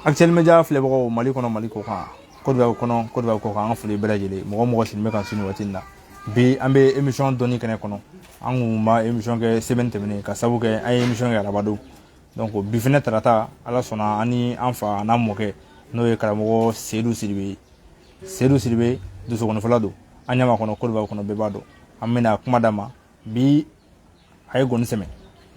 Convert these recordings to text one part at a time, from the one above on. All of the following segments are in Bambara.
Actuellement média filɛ bagaw Mali kɔnɔ Mali kɔ kan Côte d'Ivoire kɔnɔ Côte d'Ivoire kɔ kan an ka foli bɛɛ lajɛlen mɔgɔ mɔgɔ sigilen bɛ kan sini waati in na bi an bɛ émission dɔnni kɛnɛ kɔnɔ an kun ma émission kɛ semaine tɛmɛnen ka sabu kɛ an ye émission kɛ arabadon donc bi fɛnɛ tarata Ala sɔnna ani an fa n'a mɔkɛ n'o ye karamɔgɔ Seydou Sidibe dusukɔnifɔla don an ɲɛma kɔnɔ Côte d'Ivoire kɔnɔ bɛɛ b'a dɔn an bɛna kuma d'a ma bi a ye gɔni sɛmɛ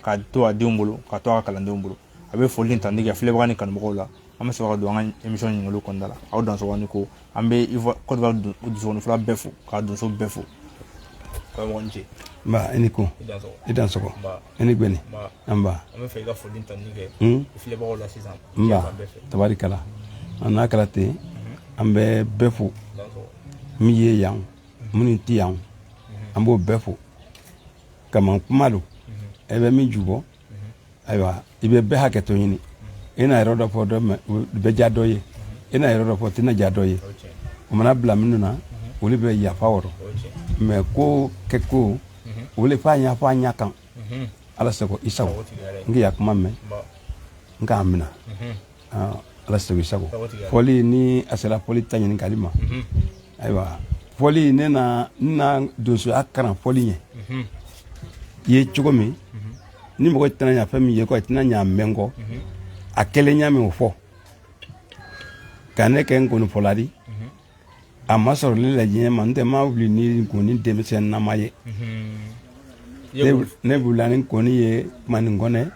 ka to a denw bolo ka to a ka kalandenw bolo a bɛ foli ta nige filɛbaga ni kanubagaw la an bɛ sɔrɔ ka don an ka émission ɲininkaliw kɔnɔna la aw dansɔgɔni ko an bɛ Côte d'Ivoire dusukɔnifɔla bɛɛ fo k'a donso bɛɛ fo karamɔgɔ ni ce. Ba ini ko i dansɔgɔ ini gbɛni an ba an bɛ fɛ i ka foli ta nige filɛbagaw la sisan n ba tabarikala n'a kɛra ten an bɛ bɛɛ fo min ye yan minnu tɛ yan an b'o bɛɛ fo kaman kuma don e bɛ min jubɔ ayiwa i bɛ bɛɛ hakɛ to ɲini i na yɔrɔ dɔ fɔ dɔ mɛ o bɛ diya dɔ ye i na yɔrɔ dɔ fɔ o tɛna diya dɔ ye o mana bila minnu na olu bɛ yafa wɔrɔ mɛ ko kɛ ko olu f'a ɲɛfɔ a ɲɛ kan Ala sago i sago n k'i ya kuma mɛn n k'a minɛ Ala sago i sago fɔli ni a sera fɔli ta ɲininkali ma ayiwa fɔli ne na donsoya kalan fɔli ɲɛ i ye cogo min ni mɔgɔ tɛna ɲa fɛn min ye ko a tɛna ɲa mɛn kɔ a kɛlen ɲa min o fɔ ka ne kɛ n nkɔnifɔla di a ma sɔrɔ ne la diɲɛ ma n tɛ ma wuli ni nkɔni denmisɛn nama ye ne wulila ni nkɔni ye kumani nkɔnɛ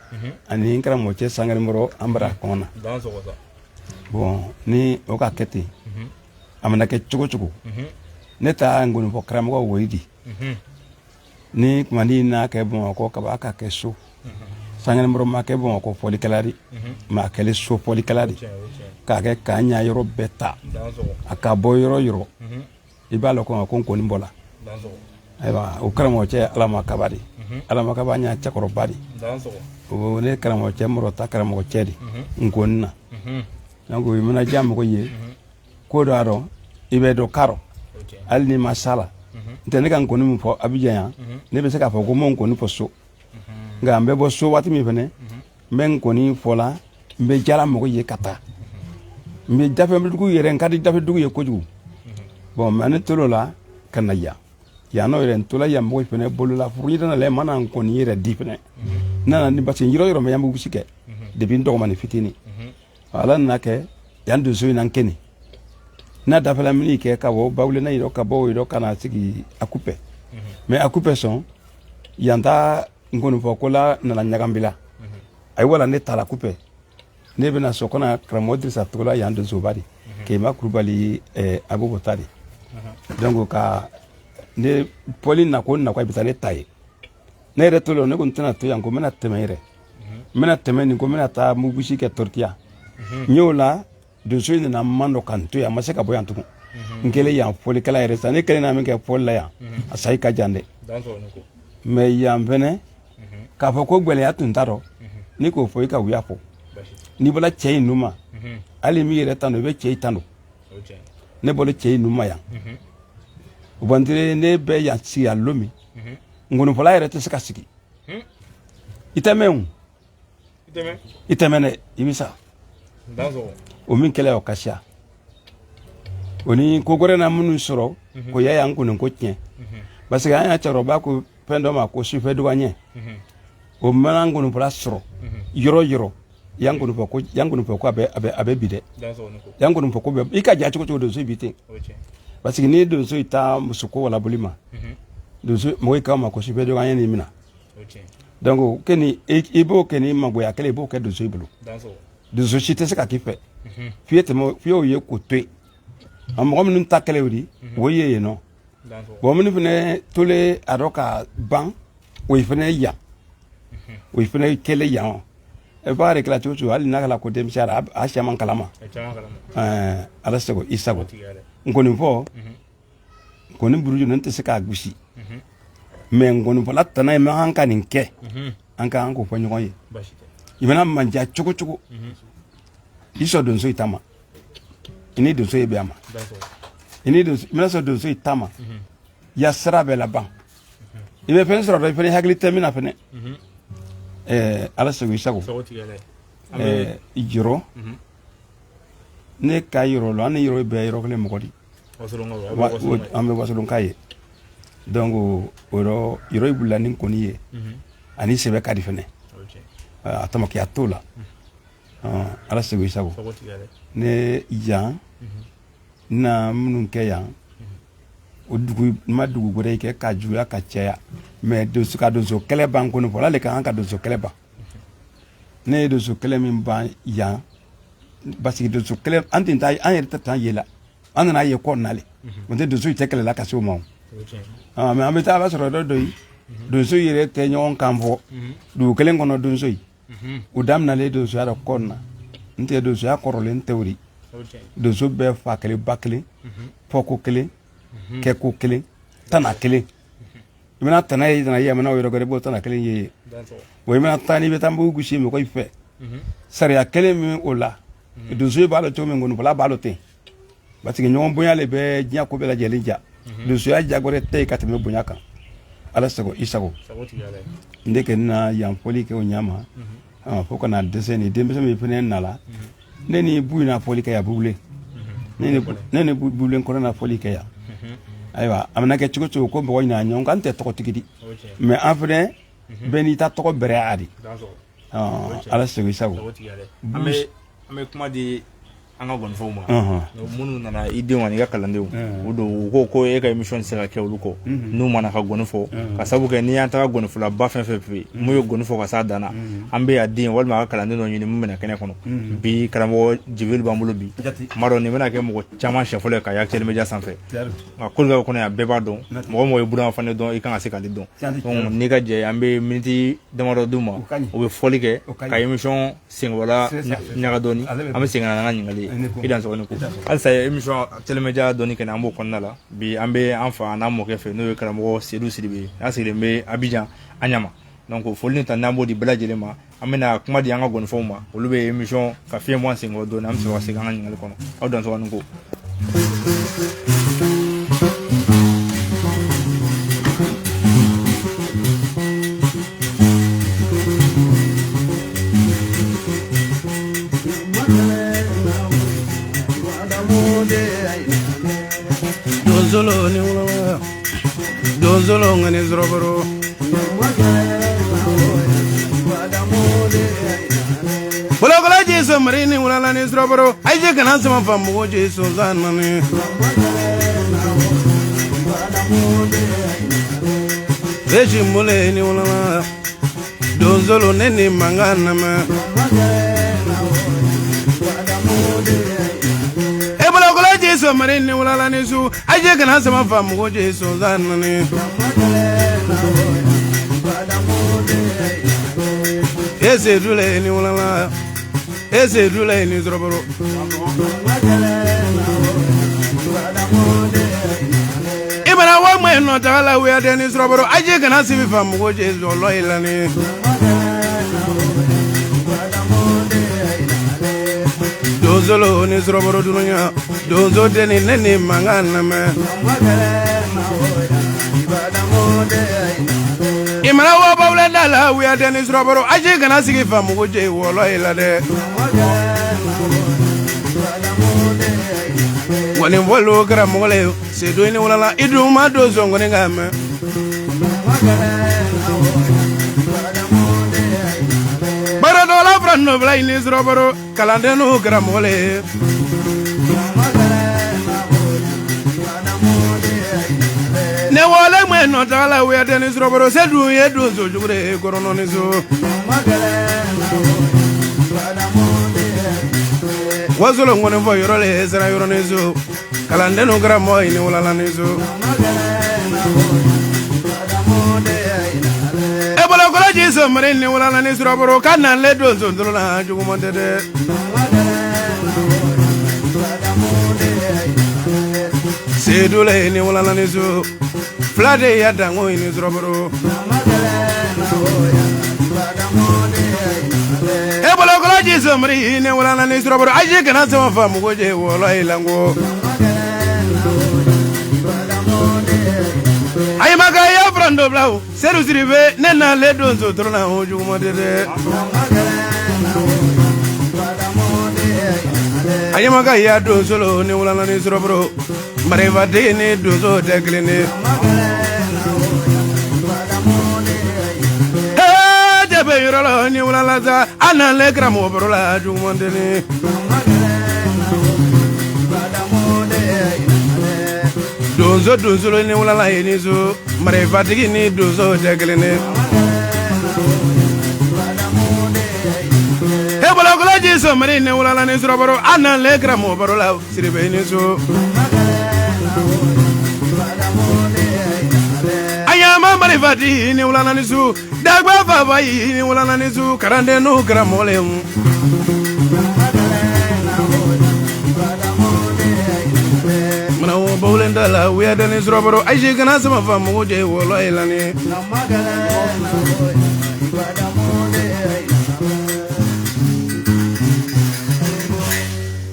ani n karamɔgɔ cɛ Sangarimɔrɔ an bara kɔn na bon ni o ka kɛ ten a mana kɛ cogo cogo ne ta nkɔnifɔ karamɔgɔ woyi di ni kumani n'a kɛ Bamakɔ kaba ka kɛ so Sangarimɔrɔ ma kɛ Bamakɔ fɔlikɛla di ma kɛlen so fɔlikɛla di k'a kɛ k'a ɲa yɔrɔ bɛɛ ta a ka bɔ yɔrɔ yɔrɔ i b'a lɔ ko n kɔni bɔra ayiwa o karamɔgɔ cɛ Alama Kaba di Alama Kaba ɲa cɛkɔrɔba di o ne karamɔgɔ cɛ Mɔrɔta karamɔgɔ cɛ di n kɔni na donc i mana diya mɔgɔ ye ko dɔ a dɔn i bɛ dɔ k'a rɔ hali ni ma s'a la ntɛ ne ka nkɔni min fɔ Abidjan yan ne bɛ se k'a fɔ ko n m'o nkɔni fɔ so nka n bɛ bɔ so waati min fɛnɛ n bɛ nkɔni fɔla n bɛ jala mɔgɔ ye ka taa n bɛ dafɛdugu yɛrɛ n ka di dafɛdugu ye kojugu bon mɛ ne tol'o la ka na yan yan nɔ yɛrɛ n tola yan mɔgɔ fɛnɛ bolola furu ɲɛna la n mana nkɔni yɛrɛ di fɛnɛ n nana ni parce que yɔrɔ yɔrɔ mɛ yan bɛ wusi kɛ depuis n dɔgɔmani fitini Ala nana kɛ yan donso in na n kɛni n'a dafɛla min kɛ ka bɔ bawulena yɔrɔ ka bɔ o yɔrɔ ka na sigi Akupɛ mais Akupɛ sɔn yan ta nkɔnifɔ ko la nana ɲagambila ayiwa ne taara Akupɛ ne bɛna so kɔnɔ karamɔgɔ Dirisa Togola yan donsoba di Keyima Kulubali Abubakar di donc ka ne pɔli na ko na ko a bɛ taa ne ta ye ne yɛrɛ to la ne ko n tɛna to yan ko n bɛna tɛmɛ yɛrɛ n bɛna tɛmɛ nin ko n bɛna taa mugusi kɛ Torokiya n y'o la donso in nana man dɔ kan to yan a ma se ka bɔ yan tugun n kɛlen yan fɔlikɛla yɛrɛ sa ne kɛlen na min kɛ fɔli la yan a sayi ka jan dɛ mais yan fɛnɛ k'a fɔ ko gɛlɛya tun t'a rɔ ni k'o fɔ i ka wuya fɔ n'i bɔra cɛ in numa hali min yɛrɛ tan don i bɛ cɛ in tan don ne bɔra cɛ in numa yan o bantire ne bɛ yan sigi yan lomi nkɔnifɔla yɛrɛ tɛ se ka sigi i tɛ mɛn o i tɛ mɛn dɛ i bɛ sa o min kɛlɛ o ka siya o ni ko gɔrɛ na minnu sɔrɔ ko ya yan nkɔni ko tiɲɛ parce que an y'a cɛkɔrɔba ko fɛn dɔ ma ko sufɛ dɔgɔɲɛ o mana nkɔnifɔla sɔrɔ yɔrɔ yɔrɔ yan nkɔnifɔ ko a bɛ bi dɛ yan nkɔnifɔ ko bɛ i ka ja cogo cogo donso bi ten parce que ni donso i ta muso ko wala boli ma donso mɔgɔ i k'a ma ko sufɛ dɔgɔɲɛ ni mina donc keni i b'o kɛ ni magoya kɛlɛ i b'o kɛ donso i bolo donso si tɛ se ka k'i fɛ f'i y'o ye k'o to yen a mɔgɔ minnu ta kɛlɛ o di o ye yen nɔ bon minnu fɛnɛ tolen a dɔ ka ban o ye fɛnɛ yan o ye fɛnɛ kɛlɛ yan e b'a yɛrɛ cogo cogo hali n'a kɛra ko denmisɛnya a caman kalama Ala sago i sago nkɔnifɔ nkɔni buruju ne tɛ se k'a gosi mais nkɔnifɔla tana ye an ka nin kɛ an ka an k'o fɔ ɲɔgɔn ye i mana manja cogo cogo i sɔn donso i ta ma i ni donso ye bɛn a ma i mana sɔn donso i ta ma ya sira bɛɛ laban i bɛ fɛn sɔrɔ dɔ i fɛnɛ hakili tɛ min na fɛnɛ ala sago isago jiro ne ka yiro lo an yiro be yiro kele mogodi an be wasulun kaye donc oro yiro bulani koni ye ani sebe kadi fene atama ki atola ala sago isago ne ya na munun ke ya odugu madugu gore ke ka juya ka cheya mais de su ka do zo kele ban ko no vola le kan ka do zo kele ba ne do zo kele min ban ya basi do zo kele antin ta an yerta tan yela an na ye ko nale on de do zo te kele la ka so mo mais am ta ba so do yi do zo yere te nyon kan fo do kele ngono do zo yi udam na le do zo ara ko na nte do zo akoro le nteori do zo be fa kele bakle poko kele ke ko kelen tana kelen imana tana ye tana ye mana wiro gore bo tana kelen ye wo imana tani be tambu gushi me ko ife sare ya kelen mi ola do so ba lo to me ngonu bala ba lo te bati ke nyon bonya le be nya ko be la jeli ja do so ya jagore te ka te me bonya kan ala sago isago ndeke na yan poli ke o nyama foko na deseni dembe se me pene nala neni buina poli ke ya bubule neni bubule ko na poli ke ya aywa amna ke chugo ko bo ina nyon kan te to tigidi mais en vrai beni ta to bere adi ala sego isago ame kuma di anga gon foma munu nana ide wani ga kalande udo ko e ka emission sera ke uluko nu mana ka gon fo ka sabu ke ni anta gon fo la ba fe mu yo gon fo ka sa dana ambe ya din wal ma ka kalande no nyini mu mena kene kono bi karamo jibril bambulo bi maro ni mena ke mo chama chef le ka ya tel media sanfe ma ko ga kono ya beba don mo budan fa ne don i kan asika di don donc ni ga je ambe miniti demaro duma o be foli ke ka emission singola nyaga doni ambe singana na ngali idan so ko alsa emission telemedia doni ke na mbo konna la bi ambe anfa na mo ke fe no karamo sedu sidibe asile me Abidjan anyama donc foli tan nambo di blajele ma amena kuma di anga gon foma olube emission ka fe mo singo doni am so wase ganga ngali kono awdan so ko Donzolo ni wala donzolo ngani zroboro Bolo kola jeso marini wala ni zroboro aje kana sama famu jeso zanani Reji mule ni wala donzolo neni mangana ma Jesu marini wala ni su aje kana sama famu Jesu zanani Ese dule ni wala ese dule ni zroboro Ibana wa mo no tala we ade ni zroboro aje kana sibi famu Jesu lo ilani Donzolo ni zroboro dunya donzo deni neni mangana me Imana wa bawle dala we adeni zroboro aje kana sigi famu je wolo ila de Wani wolo gra mole se do ni wala idu ma do zongo ni ngame Bara do la frano bla ni zroboro kalande no gra mole Ne wala mwe no tala we adeni zroboro se du ye du zo jugre korono ni zo Wazolo ngone vo yorole zera yorone zo kalande no gra mo ini wala la ni zo E bolo kola jeso mare ni wala la ni zroboro kana le do zo ndolo la jugu monte de Sedule ni wala la ni zo Flade ya dango ini zroboro E bolo kola jeso mari ni wala la ni zroboro aje kana sama famu goje wala ilango Ay maga ya do blau seru siribe nena le donzo trona hoju modere ayama ka ya donzo lo ni wala ni surobro mareva de ni donzo teklene be yoro ni wala la za ana le gramo bro la ju modere donzo lo ni wala la ni zo mareva de ni donzo teklene bala jiso mari ne wala ne sura baro ana le gramo baro la siribe ni so ayama mari fati ni wala ne su dagba baba yi ni wala ne su karande no gramo le mana wo bawlenda la wiya ne sura baro ay je kana sama fam mo je wala ilani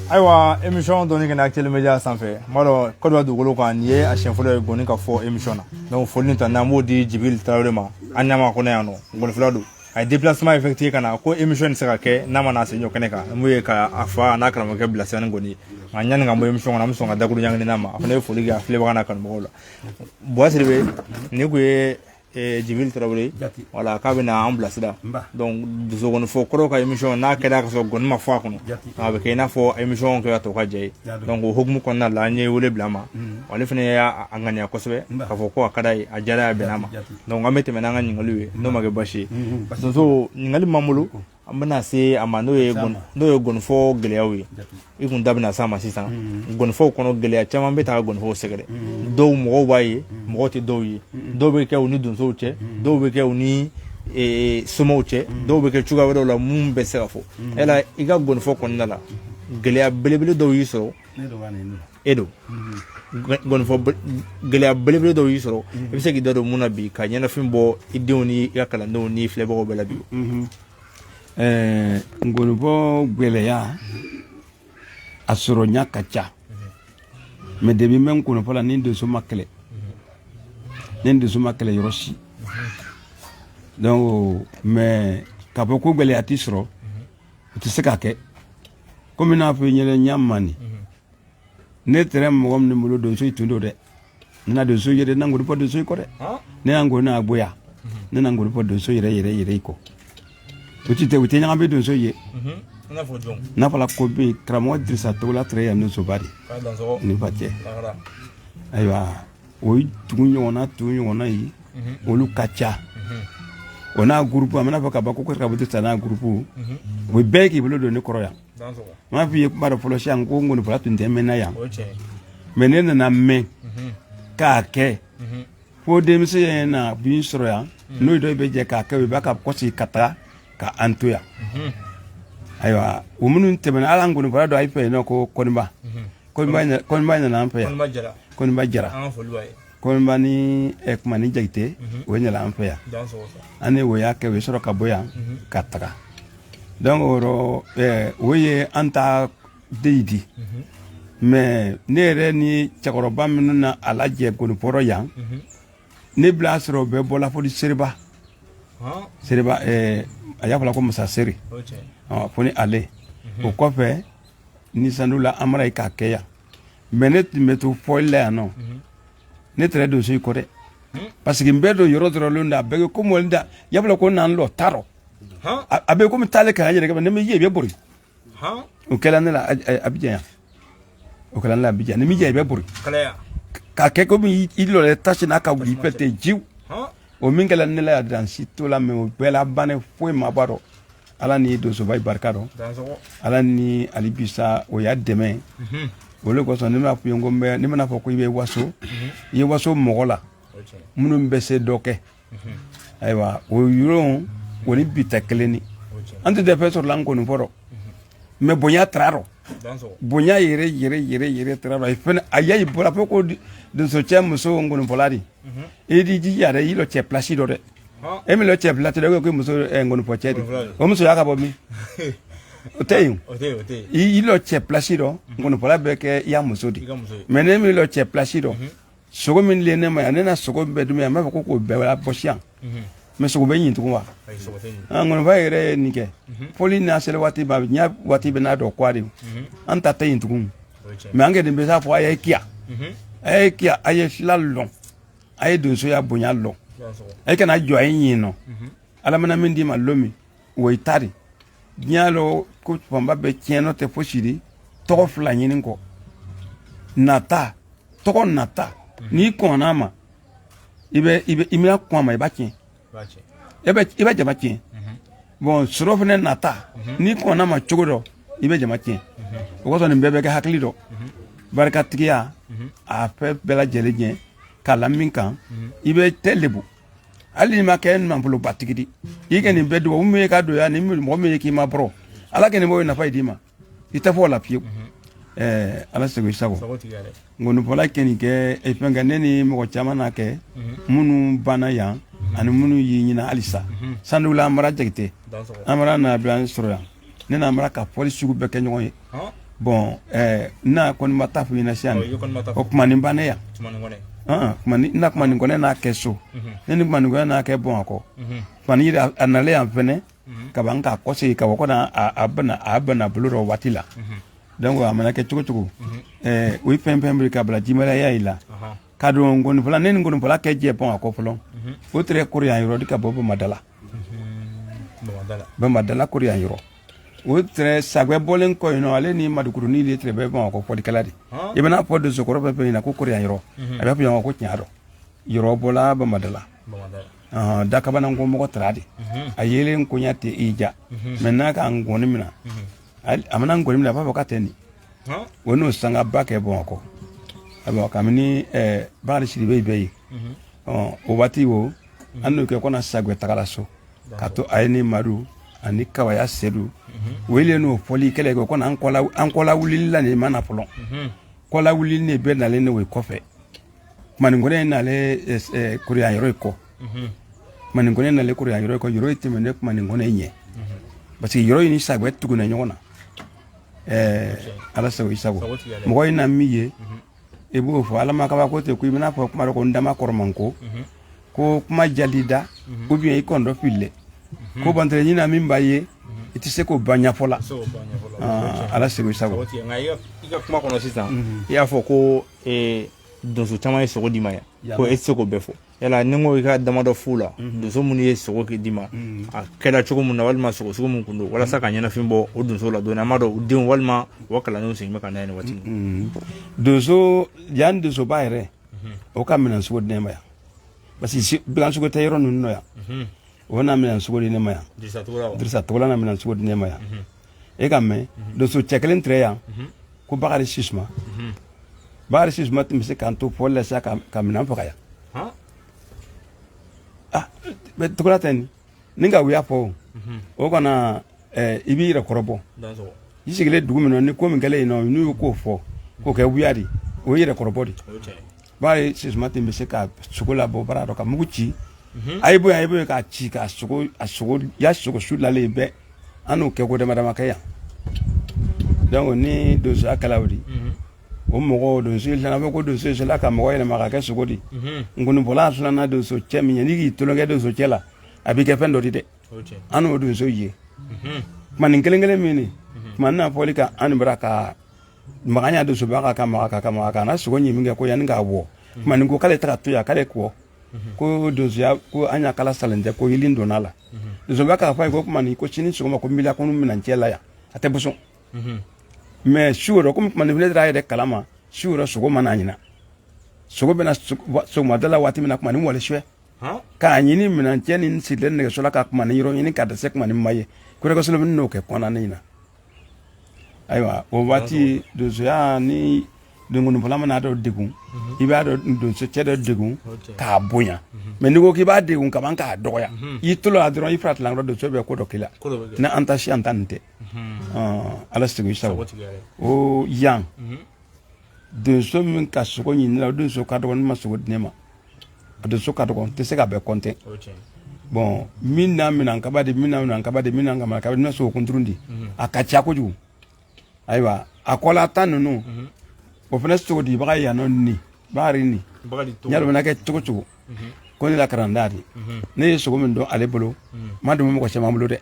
Ayiwa émission doni kana Actuel Media sanfɛ maro kodwa dugolo kan ni ye a siɲɛ fɔlɔ ye goni ka fɔ émission na donc foli ni tan mo di Jibril Traoré ma an ɲama ko ne yan nɔ goni fila do a ye déplacement effectué kana ko émission ni se ka kɛ n'a ma na se ɲɔ kɛnɛ kan mun ye ka a fa n'a karamɔgɔkɛ bilasira ni goni a ɲani ka bɔ émission kɔnɔ an bɛ sɔn ka dakuru ɲagini n'a ma a fana ye foli kɛ a filɛbaga n'a kanubagaw la Buwa Sidibe ni kun ye Jibril Traoré voilà k'a bɛna an bilasira donc dusukɔni fɔ kɔrɔ ka émission n'a kɛra ka sɔrɔ gɔni ma fɔ a kɔnɔ a bɛ kɛ i n'a fɔ émission kɛ ka tɔ ka diya ye donc o hukumu kɔnɔna la an ye wele bila a ma ale fana y'a ŋaniya kosɛbɛ k'a fɔ ko a ka d'a ye a diyara a bɛnna a ma donc an bɛ tɛmɛ n'an ka ɲininkaliw ye n'o ma kɛ baasi ye donso ɲininkali m'an bolo an bɛna se a ma n'o ye gɔnifɔ gɛlɛyaw ye i kun da bɛna s'a ma sisan gɔnifɔw kɔnɔ gɛlɛya caman bɛ taa gɔnifɔw sɛgɛrɛ dɔw mɔgɔw b'a ye mɔgɔw tɛ dɔw ye dɔw bɛ kɛ u ni donsow cɛ dɔw bɛ kɛ u ni somɔw cɛ dɔw bɛ kɛ cogoya wɛrɛw la mun bɛ se ka fɔ yala i ka gɔnifɔ kɔnɔna la gɛlɛya belebele dɔw y'i sɔrɔ e don gɔnifɔ gɛlɛya belebele dɔw y'i sɔrɔ i bɛ se k'i da don mun na bi ka ɲɛnafin bɔ i denw ni i ka kalandenw ni filɛbagaw bɛɛ la bi ngolubɔ gɛlɛya a sɔrɔ ɲa ka ca mais depuis mɛ nkɔnɔfɔ la ni donso ma kɛlɛ yɔrɔ si donc mais k'a fɔ ko gɛlɛya t'i sɔrɔ o tɛ se ka kɛ komi n'a fɔ i ɲɛna ɲa mani ne tɛrɛ mɔgɔ min bolo donso tun do dɛ ne na donso ye dɛ ne ngolubɔ donso i kɔ dɛ ne y'an ngolo n'a bonya ne na ngolubɔ donso yɛrɛ i kɔ o tɛ ɲaga bɛ donso ye n'a fɔra ko bɛ karamɔgɔ Dirisa Togola tere yan ni soba de ni ba cɛ ayiwa o tugu ɲɔgɔnna ye olu ka ca o n'a groupe an bɛna fɔ ka ban ko ka bɔ Dirisa n'a groupe o bɛɛ k'i bolo don ne kɔrɔ yan m'a f'i ye kuma dɔ fɔlɔ sisan ko ngolofɔla tun tɛ mɛnna yan mais ne nana mɛn k'a kɛ fo denmisɛn na bin sɔrɔ yan n'o dɔ bɛ jɛ k'a kɛ o b'a ka kɔsi ka taga ka an to yan ayiwa o minnu tɛmɛna ala ngolofɔla dɔ a y'i fɛ yen nɔ ko Kɔniba nana an fɛ yan Kɔniba Jara Kɔniba ni kuma ni Jakite o nana an fɛ yan an ni o y'a kɛ o ye sɔrɔ ka bɔ yan ka taga donc o ye an ta den di mais ne yɛrɛ ni cɛkɔrɔba minnu na a lajɛ ngolofɔrɔ yan ne bila sɔrɔ o bɛɛ bɔla fo Seriba a y'a fɔla ko Masa Seri fo ni ale o kɔfɛ ni Sandula an mana ye k'a kɛ yan mais ne tun bɛ to fɔli la yan nɔ ne tɛrɛ donso i kɔ dɛ parce que n bɛ don yɔrɔ dɔrɔn da a bɛɛ kɛ ko mɔli da y'a fɔla ko n'an lɔ t'a rɔ a bɛ komi taale kan an yɛrɛ kɛ ne m'i ye i bɛ bori o kɛla ne la Abidjan yan o kɛla ne la Abidjan ne m'i ye i bɛ bori k'a kɛ komi i lɔlɛ tasi n'a ka wuli i fɛ ten jiw o min kɛla ne la yan dan si to la mais o bɛɛ la banɛ foyi ma b'a dɔn ala ni donsoba barika dɔn ala ni ali bisa o y'a dɛmɛ o le kosɔn ne b'a fɔ ye ko ne mana fɔ ko i bɛ waso i ye waso mɔgɔ la minnu bɛ se dɔ kɛ ayiwa o yɔrɔ o ni bi tɛ kelen ni an tɛ dɛfɛ sɔrɔ la an kɔni fɔlɔ mais bonya tara rɔ bonya yɛrɛ tara rɔ fɛnɛ a y'a ye bɔra fɔ ko donso cɛ muso kɔni fɔla de e di jija dɛ i lɔ cɛ place dɔ dɛ e min lɔ cɛ place dɔ ko muso kɔni fɔ cɛ de o muso y'a ka bɔ min o tɛ yen i lɔ cɛ place dɔ kɔni fɔla bɛ kɛ i y'a muso de mais ne min lɔ cɛ place dɔ sogo min le ne ma ne na sogo be dum ya ma ko ko be la bosian mais sogo be yin tu wa ngon va ere ni ke poli na sele wati ba nya wati be na do kwari anta ta yin tu mais ange de be sa fo ay kia ay lalon ay do so ya bonya lo ay kana jo ay yin no ala mana min di ma lomi wo itari nyalo ko pamba be tieno te posiri to fla yin ko nata to nata ni ko na ma ibe imira ko ma iba kin ibe jama kin bon surofne nata ni ko na ma chogodo ibe jama kin o ko ni bebe ka hakli do barkatiya a pe bela jeleje kala min kan ibe telebu ali ma ken man pulu batigidi yike ni bedu o me ka do ya ni mo me ki ma bro ala ke ni mo na faidima ita fo la piu ala sego isago ngonu pola keni ke e penga neni mo chama na ke munu bana ya ani munu yi nyina alisa sandula amara jegite amara na blan sura ne na amara ka police sugu be kenyo bon na kon mata fu ina sian o kuma ni bana ya kuma ni na kuma ni ngone na ke so ne ni kuma ni ngone na ke bon ako pani ida anale am fene ka banka ko se ka ko na abana buluro watila donc amana ke chugo wi pempem ka bla jimala ya ila kadu ngoni fula nen ngoni fula ke je pon akoflo o tre korea yoro dika bobo madala ba madala korea yoro o tre sagwe bolen ko ino ale ni madukuru ni le tre be bon akofo dikaladi ibana po de zokoro pepe ina ko korea yoro abi apu yango ko nyaado yoro bola ba madala daka bana ngomo ko tradi ayele nkunyate ija menna ka ngoni mina amana ngoni mina baba kateni wono sanga bake bon ko abo kamini bari shiri be o wati wo anu ke kona sagwe takala so kato ayeni maru ani kawaya sedu wele no foli kele ko kona ankola wulilla ni mana polon kola wulil ne be na le ne we kofe mani ngone na le korea yoro ko mani ngone na le korea yoro ko yoro itimene mani ngone nye parce que yoro ni sagwe tuguna nyona ala sago isago mo ina miye ebu fo ala makaba ko te ku mina fo kuma ko ndama kormanko ko kuma jalida ko bien ikondo fille ko bantre ni na mimbaye iti se ko banya fola ala sago isago iga kuma kono sisa ya fo ko donso tama sogo dimaya ko etso befo yala ningo ka damado fula donso muni sogo ke dima a kala chugo mun walma sogo mun kundo wala saka nyana fimbo o donso la dona mado udin walma wakala no sin maka nani wati donso yan donso bayre o kamina sogo nema ya basi bilan sogo tayro nunno ya wona mina sogo nema ya dirisa tola na mina sogo nema ya e kamme donso cheklen treya ko bakari sisma bari sis matim se kanto folle sa kamina fakaya be tukuraten ninga wiya fo o kana ibi ra korobo yisigile dugumino ni ko mingale no ni ko fo ko ke wiyari o yire korobo di bari sis matim se ka sukola bo bara ka muguchi aibo ka chi ka suko ya suko shula lebe anu ke ko de madama kaya donc ni dozo akalawdi o mogo do sil na ko do sil la ka mogo ina maka kesu godi ngunu bola sula na do so chemi ni gi tolonge do so chela abi ke fendo dide anu do so ye man ngelengele mini man na polika an braka maganya do so baka ka na so nyi minga ko yan ga wo man ngo kale tra to ya kale ko do so ya ko anya kala salende ko yilindo nala do so baka fa ko man ko chini so ko mila ko mina chela ya atebuso mais suro comme manipulé de kalama suro sogo mananyina sogo bena so madala wati mina kuma ni wala shwe ka nyini mina cheni nsidlen ne sola ka kuma ni ro nyini ka da sek mani maye ko ko solo no ke kona nina aywa o wati do zoya ni do ngunu palama na do degun iba do so chedo degun ka bonya mais ni ko ki ba degun ka banka doya yitulo adron ifrat lang do so be ko do kila na antashi antante ala stigo isago o yang de so min ka so ko nyina do so ka do ma so nema do so ka do te se ka be konte bon minna ka ba de minna ka ba de minna ka ma ka na so ko ndrundi akacha ko ju aywa akola tanu no o fena so di ba ya no ni bari ni nyalo na ke chugo ko ni la karandari ne so min do ale bolo ma do mo ko chama bolo de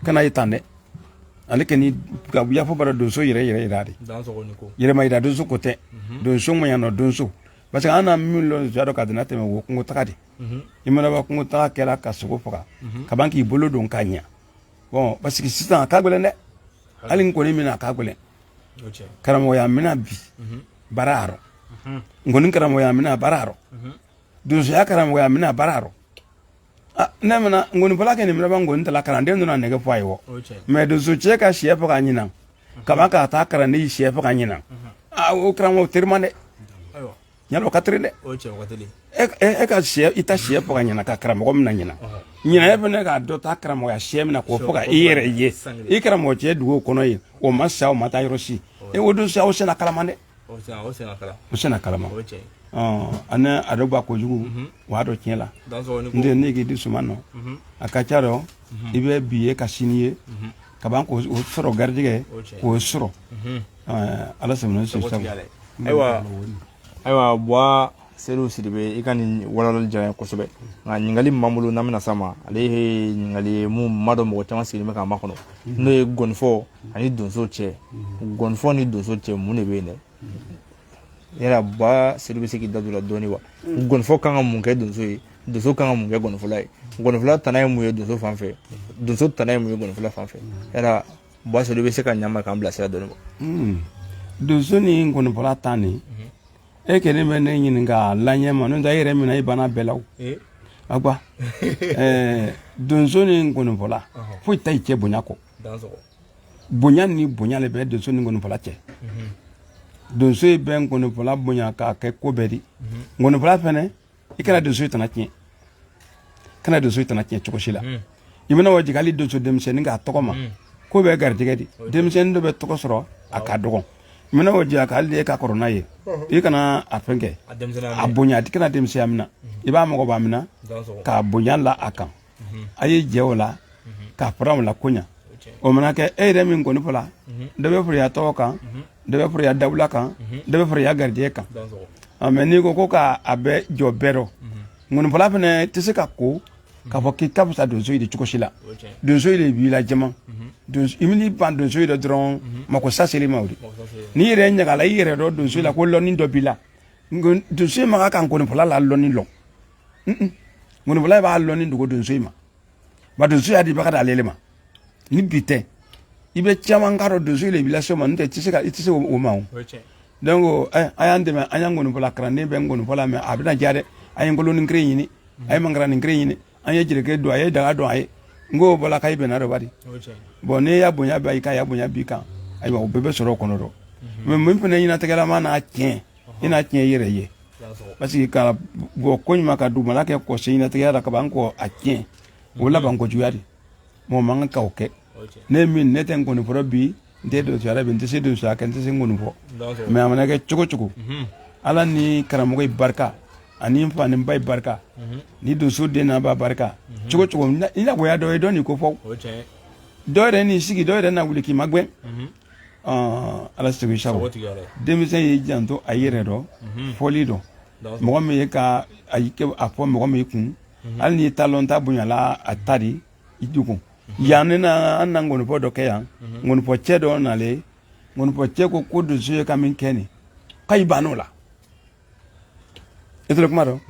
kana yitande ale ke ni ga ya fo bara do so yire dadi dan so ni ko yire mai da do so ko te do so mo yano do so parce que ana min lo jado ka dina te mo ko takadi imana ba ko ta kela ka so ko foka ka banki bolo do kanya bon parce que sitan ka gbele ne ali ko ni mina ka gbele karamo ya mina bi bararo ngoni karamo ya mina bararo dunso ya karamo ya mina bararo nemna ngoni bala ke ni mina ba ngoni tala karande no na nege fo ayo me dunso che ka chef ka nyina kama ka ta karande chef ka nyina o karamo termane ayo nyalo ka trinde ka chef ita chef ka nyina ka karamo ko mina nyina nyina ebene ka do ta karamo ya chef na ko fo ka iyere ye ikaramo che dugo kono yi o masa o mata yorosi o dunso o sena kalamane o sena kalama ana adogba ko jugu wa do tiela nde negi di sumano akacharo ibe biye kasiniye kaban ko soro gardige ko soro ala semno so sabu aywa bwa selu sidibe ikani walal jaya ko sobe nga nyingali mamulu namina sama ale he nyingali mu mado mo tama silime ka makono no gonfo ani donso che gonfo ni donso che mu ne bene yara ba selu se ki dadula doni wa gonfo kanga mun ke donso kanga mun ke gonfo lai gonfo la tanay mu ye donso fanfe donso tanay mu ye gonfo la fanfe yara ba selu se ka nyama ka mbla sera doni donso ni gonfo la tani e kene me ne nyinga lanye ma no da yere me na ibana belaw agba donso ni gonfo la fo tai che bunyako bonya ni bonya le be donso ni gonfo la che donso be gonfo la bonya ka ke ko bedi gonfo la fene ikala donso tana tie kana donso tana tie choko shila imena waji kali donso demse ni ga tokoma ko be gardige di demse ndo be toko soro aka dogon mina waji akali ka corona ye ikana afenge abonya dikana demse amina iba mo ko ba amina ka bonya la akan ayi jewola ka pram la kunya o mana ke ere min goni fala debe fur ya toka debe fur ya dawla kan debe fur ya gardiye kan ameni ko ka abe jobero ngoni fala fene tise ka ko ka fo ki kabusa donso ide chukoshila donso ide bi la jama donso imini ban donso ide dron mako saseli mawdi ni re nya kala ire do donso la ko loni do bila ngon donso ma ka ngoni fala la loni lo ngoni fala ba loni ndugo donso ma ba donso ya di ba ka lele ma ni bite ibe chama ngaro donso ile bila so man te tise o mawo donc ayande ma ayango fala krande be ngoni fala me abina jare ayangolo ni ngre yini ay mangara ni ngre yini anya jire ke do ay daga do ay ngo bola kay be na do bari bon ne ya bonya ba ika ya bonya bi kan ay ba bebe soro kono do men pene ina tegala mana atien ina atien yere ye parce que ka go konyma ka du mala ke ko se ina tegala ka banko atien wala banko juyari mo manga ka oke ne min ne ten kono foro bi de do jara be ndese do sa kan ndese ngono fo me amana ke chuko ala ni karamo ko barka ani mfa ni mbay barka ni do so de na ba barka chugo ina go ya do do ni ko fo do re ni sigi do re na wuli ki magben ala sigi shawo demisen yi janto ayere do foli do mo me ka ayike afo mo me kun al ni talon ta bunyala atari idugo yanne na anango no podo ke yan ngono po chedo na le ngono po cheko ko do so ka min keni kai banola etelo kumaro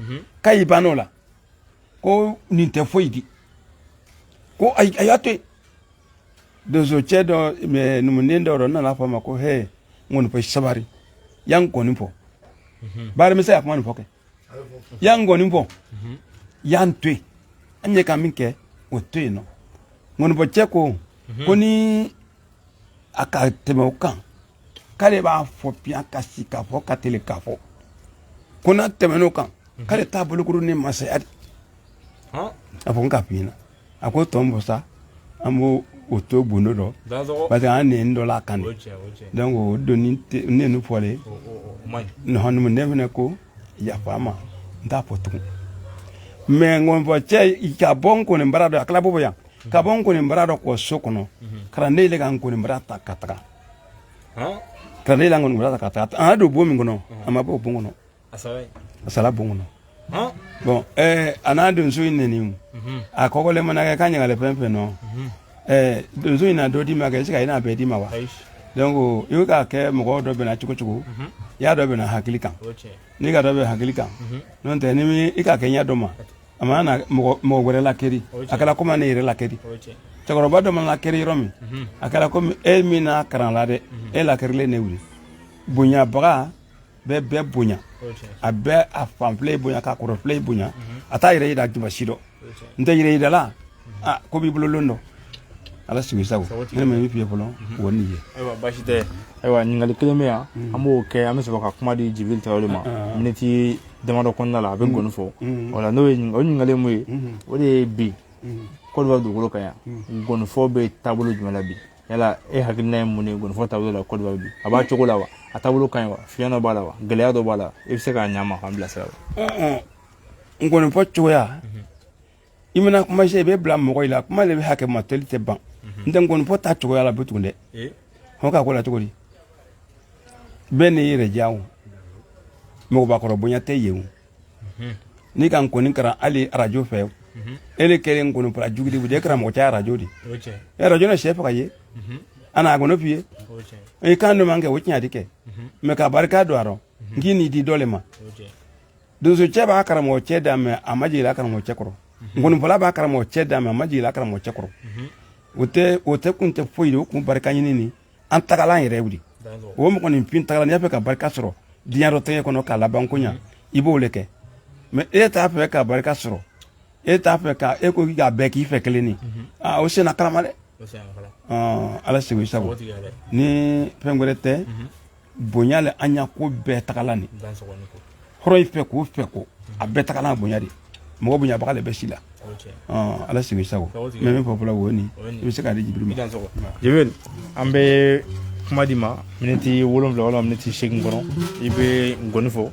kai banola ko ninte foidi ko ayate dozo chedo me numunendo ro na fama ko he ngon po sabari yang ko nimpo bare me sa akman foke yang go nimpo yan twe anye kaminke o twe no ngon po cheko ko ni aka temo kan kale ba fo pia kasika fo katele ka fo kuna temeno kan kale tabulu kuru ni masayad afon kapina ako tombo sa amo oto buno do ba ta ne ndola kan donc o doni ne no fole no hanu me ne ko ya fama nda potu me ngon bo che ka bonko ne barado akla bobo ya ka bonko ne barado ko sokono kala ne le kan ko ne barata kataka kala ne la ngon barata kataka do bo mi ngono ama bo bongo no asala bongo bon ana donso ineni akogole manaka kanya ngale pempe no donso ina do di maga sika ina be di mawa donc yo ka ke mo do be na chukuchuku ya do be na hakilika ni ga do be hakilika non te ni mi ika kenya do ma amana mo gore la keri akala ko mane ire la keri chakoro ba do man la keri romi akala ko mi na karan la de la keri le newri bunya bra be bunya a be a fample bunya ka ko play bunya ata ire da juma shido nte ire da la ko bi bulolondo ala sigi sago ne me mi pie bolo woni ye aywa bashite aywa ningali keleme ya amo ke ameso ka kuma di jibil tawlima miniti demado konna la ben gonu fo wala no ngale mu o de bi ko do do golo kaya gonu fo be tabulu jumala bi yala hakina mu ne gonu fo tabulu la ko do bi aba chokola wa atabulu kaya wa fiano bala wa gele do bala e se ka nyama kan bla sa ngonu fo choya imena kuma je be bla mo ko ila kuma le be hakke ma telite ban ndengon pota chugo yala butunde hoka kola chugori beni yire jawu mo ba ko bonya te yewu ni kan ko ni kara ali radio fe ele kere ngono pra jugidi bude kara mo cha radio di radio na chef kaye ana gono pie e kan no manke wunya dike me ka barka do aro ngini di dolema do so cheba kara mo cheda me amaji la kara mo chekoro ngono bala ba kara mo cheda me amaji la kara mo chekoro wote kunte foyido kun barka nyini an tagala yere wudi wo mo konin pin tagala nyafe ka barka soro diaro tege kono kala bankunya ibo leke me eta fe ka barka soro eta fe ka ko ga beki fe keleni o se na kala male ala sigi sabo ni pengorete bonyale anya ko be tagala ni horo ife ko a be tagala bonyadi mo bonya bakale be sila ala sigi sago même popula woni mi se ka di jibril ambe kuma di ma miniti wolonfla wala miniti shekin kono ibe ngoni fo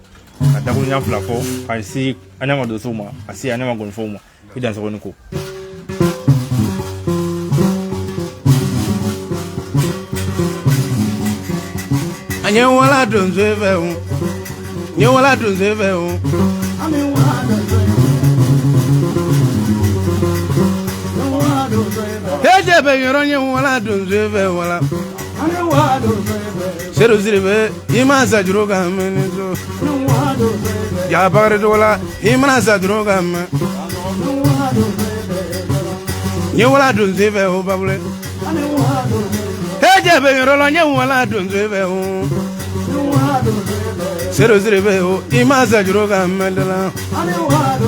ata ko nyam fla fo asi anama do suma asi anama ngoni fo ma idan so ko anye wala don zeve nye wala don zeve ame wala Eje be yoronye wala donzeve wala ane wala donzeve seru zirebe imanza juroga menizo ya bagre dola imanza juroga me nye wala donzeve o babule ane wala eje be yoronye wala donzeve o seru zirebe o imanza juroga mendela ane wala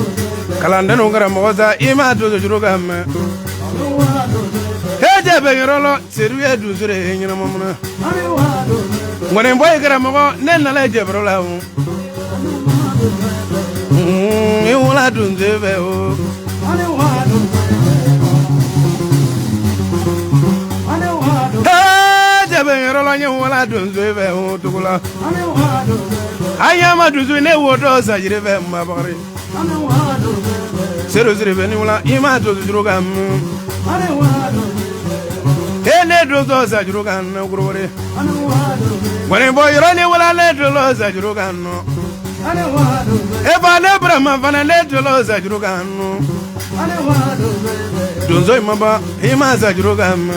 kalanda no ngara moza imanza juroga me Eje be yorolo seru e du zure nyina momna ngone boy gara mo nen na la jebro la e wala dun zebe o eje be yorolo nyi wala dun zebe o tukula ayama du zu ne wodo sa jirebe mabare seru zure be ni wala ima do zuru gam Ele dozo za jurugan gurore Wani boy roni wala le dolo za jurugan E ba le brama vana le dolo za jurugan Donzo imaba ima za jurugan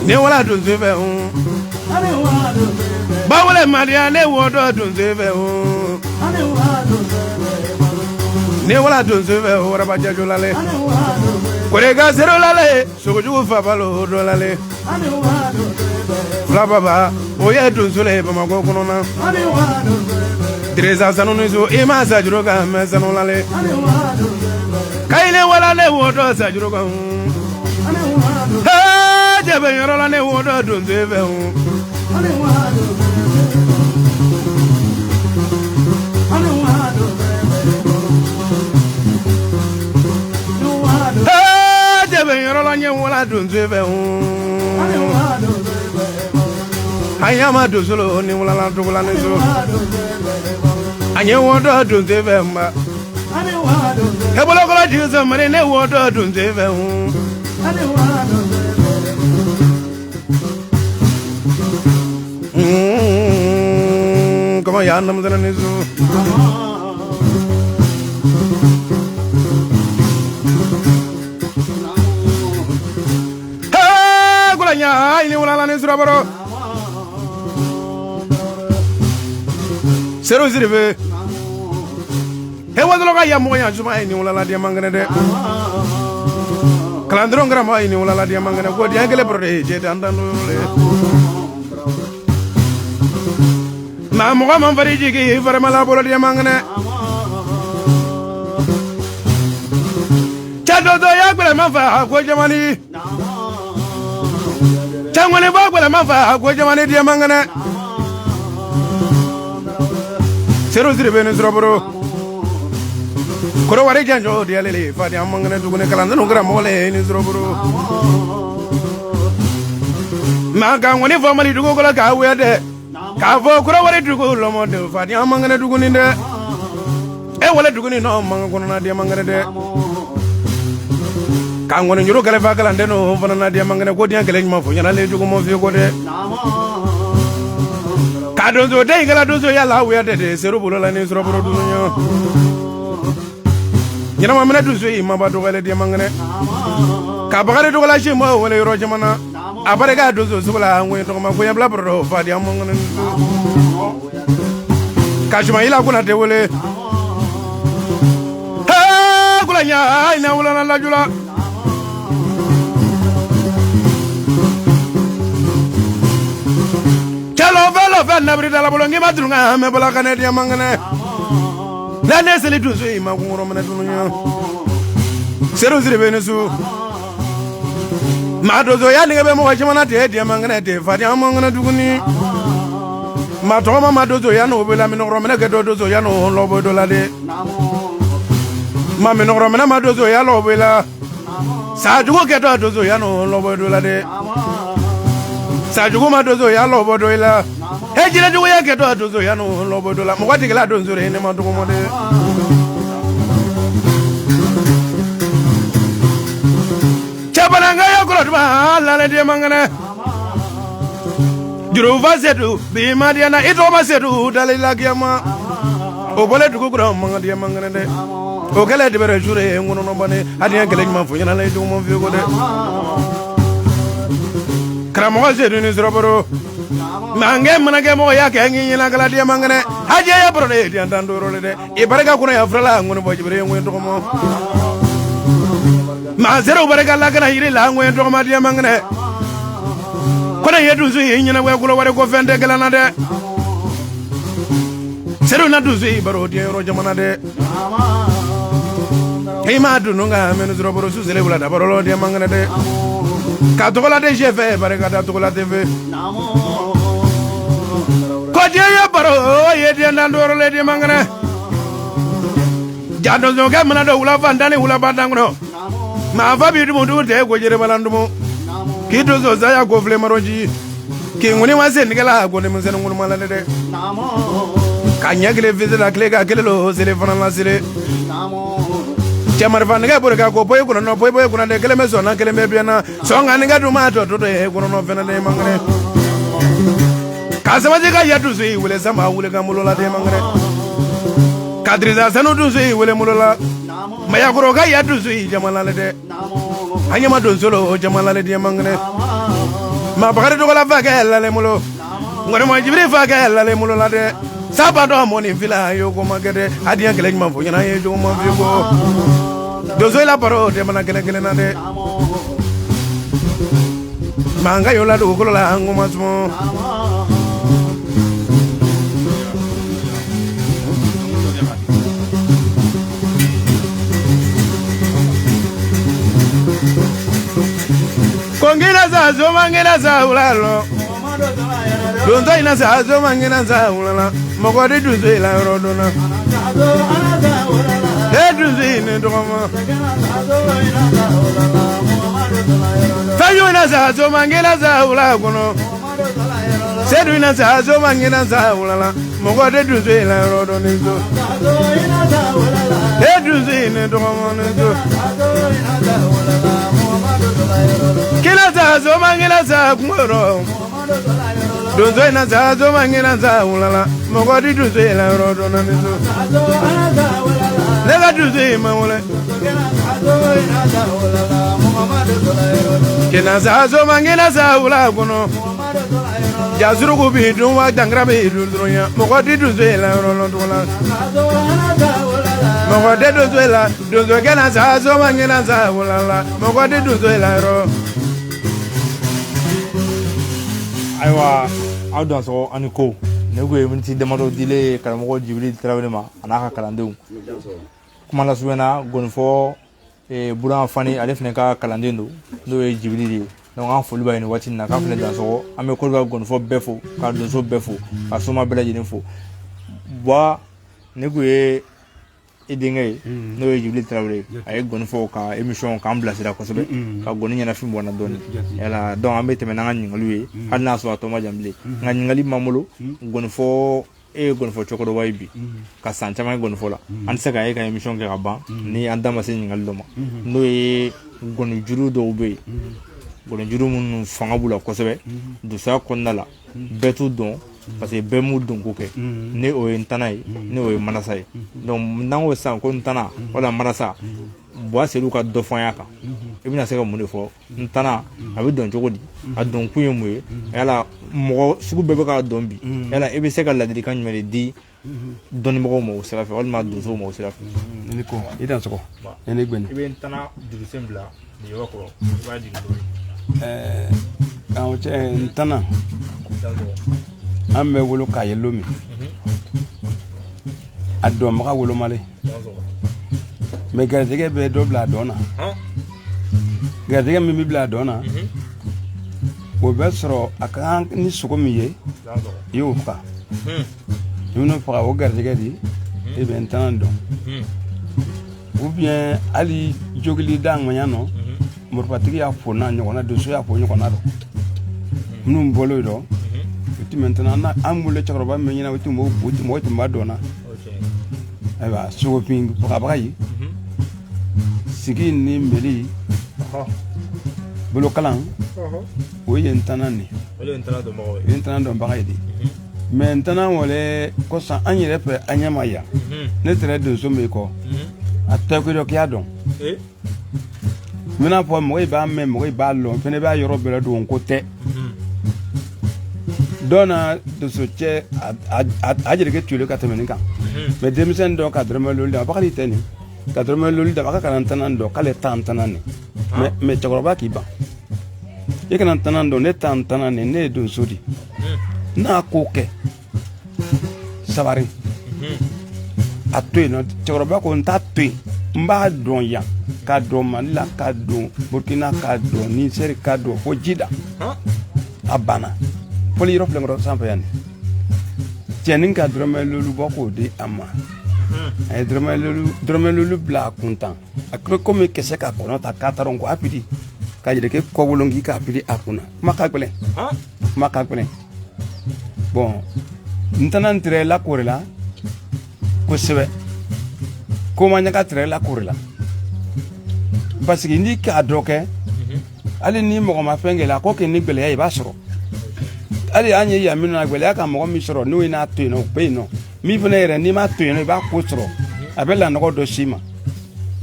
Ne wala donzo ve Ba wala maria le wodo donzo ve Ne wala donzo ve ora ba jajolale Korega zero lale sogoju fa balo do lale Fla baba oye dunzule bama go konona Direza zanunu zo ima za juroga me zanu lale Kaile wala le wodo za juroga Ha jebe yoro la ne wodo dunzeve Nye wala donzeve ayama dozolo ni wala la dogola ni zo anye wodo donzeve mba e bolo ko la jizo mane ne wodo donzeve kama ya namzana nizu ha gulanya ini ulala nizu rabaro seru ziribe he wadlo ga ya mo ya juma ini ulala dia mangane de kalandron grama ini ulala dia mangane ko dia gele brode je dandan le ma mo ga man fari jigi fara mala bolo dia mangane chado do ya gele man fa ko jamani changone ba gele man fa ko jamani dia mangane seru ziribe ni zroboro koro wari janjo dia lele fadi amangane dugune kalanda no gram mole ni zroboro ma ga ngoni famali dugo gola ka wede ka fo koro wari dugo lo mo de fadi amangane duguni de e wala duguni no mangono na dia mangane de ka ngoni nyuro gale fa kalande no fana na dia mangane ko dia gele ma fo nyana le dugo mo fi ko de ka dozo de gala dozo ya la wede de seru bolo la ni zroboro dunyo nyina mamena duzo yi maba dogale dia mangane ka bagale dogala shi mo wala yoro jamana abare ga dozo subala ngwe to ma ko yabla bro fa dia mangane ka shuma ila kuna te wole ha kula nya ina wala na la jula chalo velo fa na brida la bolongi madrunga me bala kana dia mangane la neseli duzo yi ma ngoro mena dunya seru ziribe nesu ma dozo ya ni be mo wajimana te dia mangane te fa dia mangane duguni ma to ma dozo ya no be la mi ngoro mena ke dozo ya no lobo do la de ma mi ngoro mena ma dozo ya lobo la sa jugo ke dozo ya no lobo do la de sa jugo ma dozo ya lobo do la he jira jugo ya ke dozo ya no lobo do la mo wati kala dozo re ne ma dugo mo de chabalanga ya ko ma la le de mangane juru vasedu bi ma dia na ito ma sedu dalila kiyama o bole dugo ko manga dia mangane de o kala de bere jure ngono no bane adiya kala ma fu nyana le dugo mo fi ko de kramo sedu ni zroboro mange manage mo ya ke ngi na kala dia mangane haje ya brode dia dandoro le de e baraka kuna ya frala ngono bo jibre ngwe to mo ma zero baraka la kana yiri la ngwe to ma dia mangane kuna yedu zu yi nyina we kulo ware ko fende kala na de zero na du zu yi baro dia ro jamana de e ma du no nga men zero baro su zele bula da baro dia mangane de ka to la de chef baraka da to la tv dia ya baro ye dia ndoro le dia mangane jado zo ga mana do ula vandani ula badango ma fa bi dum du te go jere balandumo ki do zo za ya go fle maroji ki nguni wa sen gala go ne mun sen ngunu mala de ka nyagle vise la kle ga kele lo sele fana la sele chamar van ga bor ga go boy ko no boy ko na de kele me so na kele me biana so ngani ga du ma to e ko no fena de mangane kasama je ga yadu zui wule sama wule ga mulola de mangre kadriza sanu du zui wule mulola maya goro ga yadu zui jamala le de hanya ma don solo jamala le de mangre ma bagare do la vaga la le mulo ngore mo jibril vaga la le mulola de sabado mo ni vila yo go magede adiya kele ma fo nyana ye jo mo fi go do zui la paro de mana kele na de manga yo la do ko la ngoma smo kongina za zo mangina za ulalo donto ina za zo mangina za ulala mogodi duzo ila rodona he duzo ina doma fayo ina za zo mangina za ulala kono sedu ina za zo mangina za ulala mogodi duzo ila rodona zo he duzo ina doma zo kila za zo mangila za kumoro donzo ina zazo mangina za ulala mogodi donzo ila rodo na nizo lega donzo mamule kena zazo mangina za ulala kono jazuru ko bi dun wa dangra be dun dronya mogodi donzo ila rodo dola mogodi donzo ila donzo kena zazo mangina za ulala mogodi donzo ila rodo aywa aw dan so ani ko ne ko e minti demado dile karamoko Jibril Traoré ma anaka kalandenw kuma la suwena gonfo buran fani ale fene ka kalanden do no e Jibril ye donc an foli ba ni wati na ka fene dan so ame ko ba gonfo befo ka don so befo ka soma bela jeni fo wa ne ko e idingai no e Jibril Traoré ay gonfo ka émission ka amblasira ko sobe ka goni nyana fimbo na doni yala donc ambe teme na ngali halna so to ma jamble ngali mamulo gonfo gonfo chokoro waibi ka sancha ma gonfo la an saka ay ka émission ke gaba ni andama se ngali loma no e gonu juru do be gonu juru mun fanga bula ko sobe du sa konnala betu don parce que bemu don ko ke ne o entana ne o manasa donc nango san ko ntana wala manasa bo selu ka do fanya ka ibina se ka mun fo ntana abi don jogodi adon ku yemu yala mo sugu bebe ka don bi yala ibe se ka ladiri kan mele di doni mo mo se la fe wala ma do so mo se la fe ni ko idan soko ene gbeni ibe ntana du sembla ni yo ko wa di aw che ntana an bɛ wolo k'a ye lomi a dɔnbaga wolomale mais garijɛgɛ bɛ dɔ bila a dɔn na garijɛgɛ min bɛ bila a dɔn na o bɛ sɔrɔ a ka kan ni sogo min ye i y'o faga i bɛn'o faga o garijɛgɛ de e bɛ ntana dɔn ou bien hali jogili da ŋmaɲa nɔ morifatigi y'a fo n'a ɲɔgɔnna donso y'a fo ɲɔgɔnna dɔ minnu bɔlen dɔn maintenant na amule chakroba menyina wuti mo tumba dona aba so ping paka yi sigi ni mbeli bolo kalan o yentana ni yentana do baka yi maintenant wole ko sa anyere pe anyama ya ne tere do so me ko atta ko do kya don mina po mo ba me mo ba lo fene ba yoro bela do ko te dona de soutien a dire que tu le 80 ans mais demisen do cadre lolu da bakali teni cadre lolu da baka kan tanando kale tantanani mais chakoroba ki ba e kan tanando ne tantanani ne do sodi na koke sabari atwe no chakoroba ko ntatwe mba don ya ka do manila ka do burkina ka do ni seri ka do fojida abana poli rof lengro sampa yani tianin ka drama lolu boko de amma ay drama lolu bla kuntan akro comme kese ka kono ta kataron ko apidi ka jide ke ko wolongi ka apidi akuna maka gbele bon ntanan tre la korela ko sebe ko manya ka tre la korela parce que ni ka doke ali ni mo ma fengela ko ke ni gbele ya ibasoro ali anye ya minu na gbele aka mo mi soro no ina to no pe no mi fune ere ni ma to no ba ko soro abela no do shima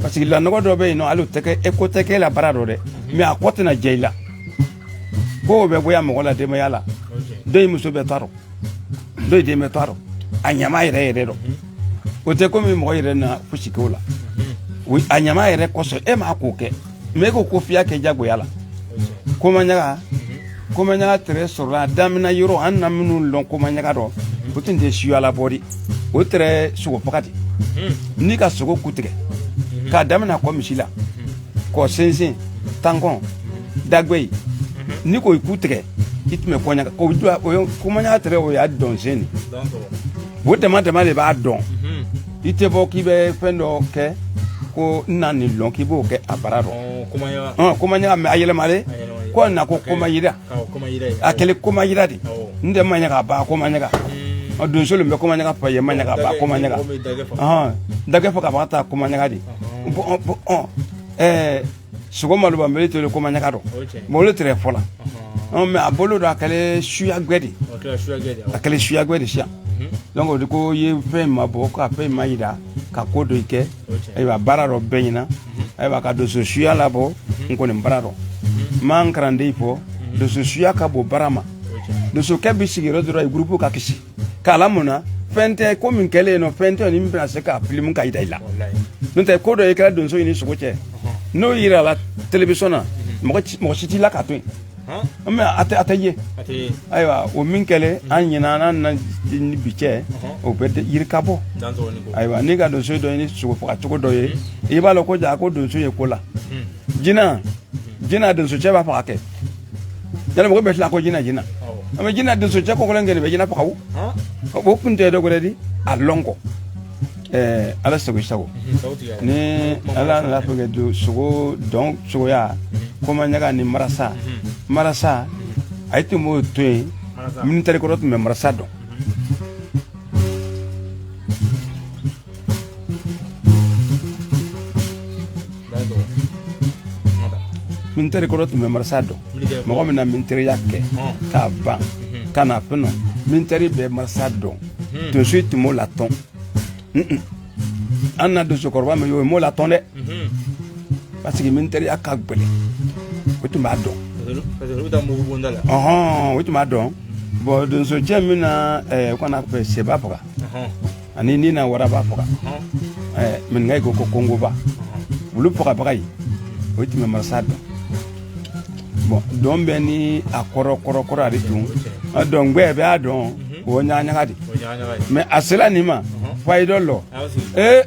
parce que la no do be no alu teke e ko teke la barado de mi akote na jeila ko be boya mo la de ma yala de muso be taro de me taro anyama ire do o te ko mi mo ire na fushikola wi anyama ire ko so e ma ko ke me ko fia ke jago yala ko manyaga kuma nya tre sura damina yoro anna minu lon kuma nya do putin de shiya la body o tre sugo pakati ni ka sugo kutige ka damina ko misila ko sensin tangon dagwe ni ko kutige itme ko nya ko dua kuma nya tre o ya don seni wo de ma le ba don ite bo ki be fendo ke ko nani lon ki bo ke apararo kuma nya me ayele male ko na ko kuma yida akele kuma yida di nde manya ka ba kuma nya ka odun solo me kuma nya ka pa ye manya ka ba kuma nya ka dage fa ka ba ta kuma nya ka di sogo malo ba mbele to le ko manyaka do mo le tre fola on me abolo do akale suya gwedi akale suya gwedi sia donc de ko ye fe ma bo ka fe ma ida ka ko do ike e ba bararo benyina e ba ka do so suya la bo ko ne bararo man krande ifo do so suya ka bo barama do so ke bisigiro do groupe ka kisi kala mona fente ko min kele no fente ni mbra se ka film ka ida ila non te ko do e kala do so ni so che no ira la télévision mo chiti la ka to mais ataye aywa o min kele an nyina nan ni biche o bete yirkabo aywa ni ga do so do ni so fa to do ye e ba lo ko ja ko do so ye ko la jina do so che ba fa ke yana mo be la ko jina ama jina do so che ko ko ngene be jina fa kawu o kunte do ko redi a longo ala sago ni ala na fa do so donc so ya kuma nyaga ni marasa aiti mo to military ko me marasa do military ko me marasa do mo ko na military yake ka ba kana peno military be marasa do to suite mo la ton anna do so korba me yo mo la ton de parce que military aka gbele wetu ma do wetu ma do bo do so jemina kwana pe seba poka ani ni na wara ba poka min ngai ko kongo ba bulu poka bakai wetu me marsado bon don be ni akoro ari tun don gbe be adon o nyanya gadi mais asela ni ma faido lo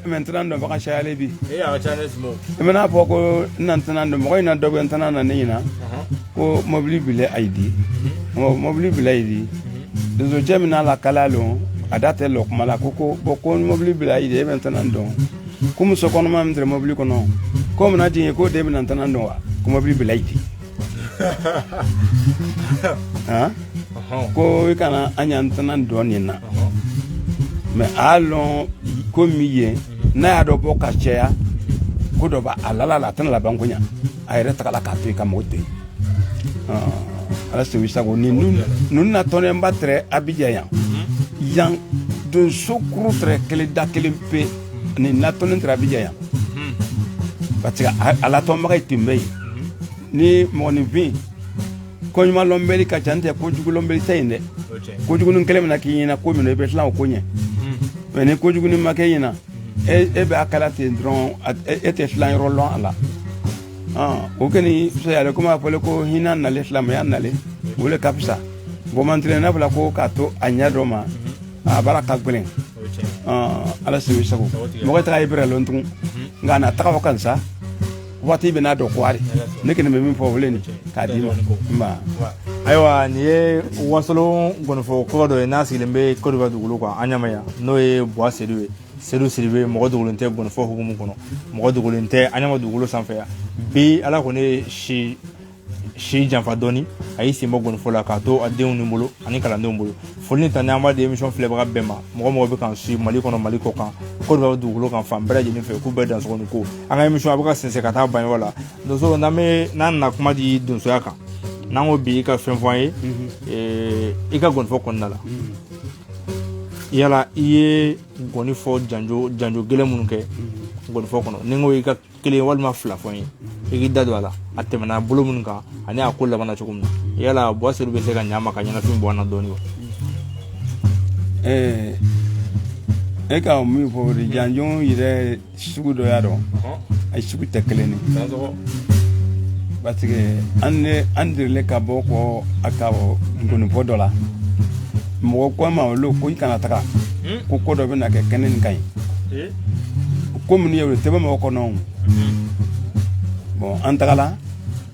maintenant do baka shale bi a channel smoke mena poko nantana do mo ina do bentana na ni na ko mobile bile ID mobile bile ID do jemina la kalalo adate lo kumala koko boko mobile bile ID maintenant do kum so kono ma mdre mobile kono ko na dinye ko de maintenant do wa ko mobile bile ID ko kana anyantana do ni na mais allons comme yé na ya do boka cheya ko do ba alala la tan la bangonya ayre takala ka to ka mote ala se wisa go ni nun na toné mbatre abidjan yang de sokru tre kele da kele pe ni na toné tra abidjan parce que ala to ma timbe ni moni vi ko nyuma lombeli ka chante ko jugu lombeli tayinde ko jugu nun kele na kinyina ko mi no be tlan ko nye mais ko jugu ni makayina e be akala te dron ete flan rolon ala o keni so ya ko ma pole ko hinan na l'islam ya na le wole kapsa bo mantre na bla ko kato anya doma baraka glen ala se wisago mo ko ta ibra lontun ngana ta ko kansa wati be na do kwari ne kene me min fo wole ni ka di ma aywa ni ye wasolo gonfo ko do na silembe ko do dugulu ko anyama ya no ye bois sedu siribe mo dugulun te gonfo hukumu kono mo dugulun te anyama dugulu sanfe ya bi ala ko ne shi janfa doni ayisi mo gonfo la ka to adeun ni bolo ani kala ndon bolo folni tan ama de émission flebra bema mo be kan su mali kono mali ko kan ko do dugulu kan fam bra jeni fe ku be dans ko ko anga émission abuka sense kata ban wala do so na me nan na kuma di dun so yaka nango bi ka fen voyer ika gonfo konnala yala iye goni fo janjo gele mun ke goni fo kono ningo ika kele walma fla fo yi igi dadu ala atemna bulu mun ka ani akulla bana chukumna yala boasiru be se ka nyama ka nyana fimbo wana doni ko eka mi fo ri janjo ire sugudo yaro ay sugu tekleni parce que andire ka boko akawo ngoni podola mo ko ma lo ko ikana taka ko ko do bena ke kenen kai ko mun yew te ba mo ko non bon antagala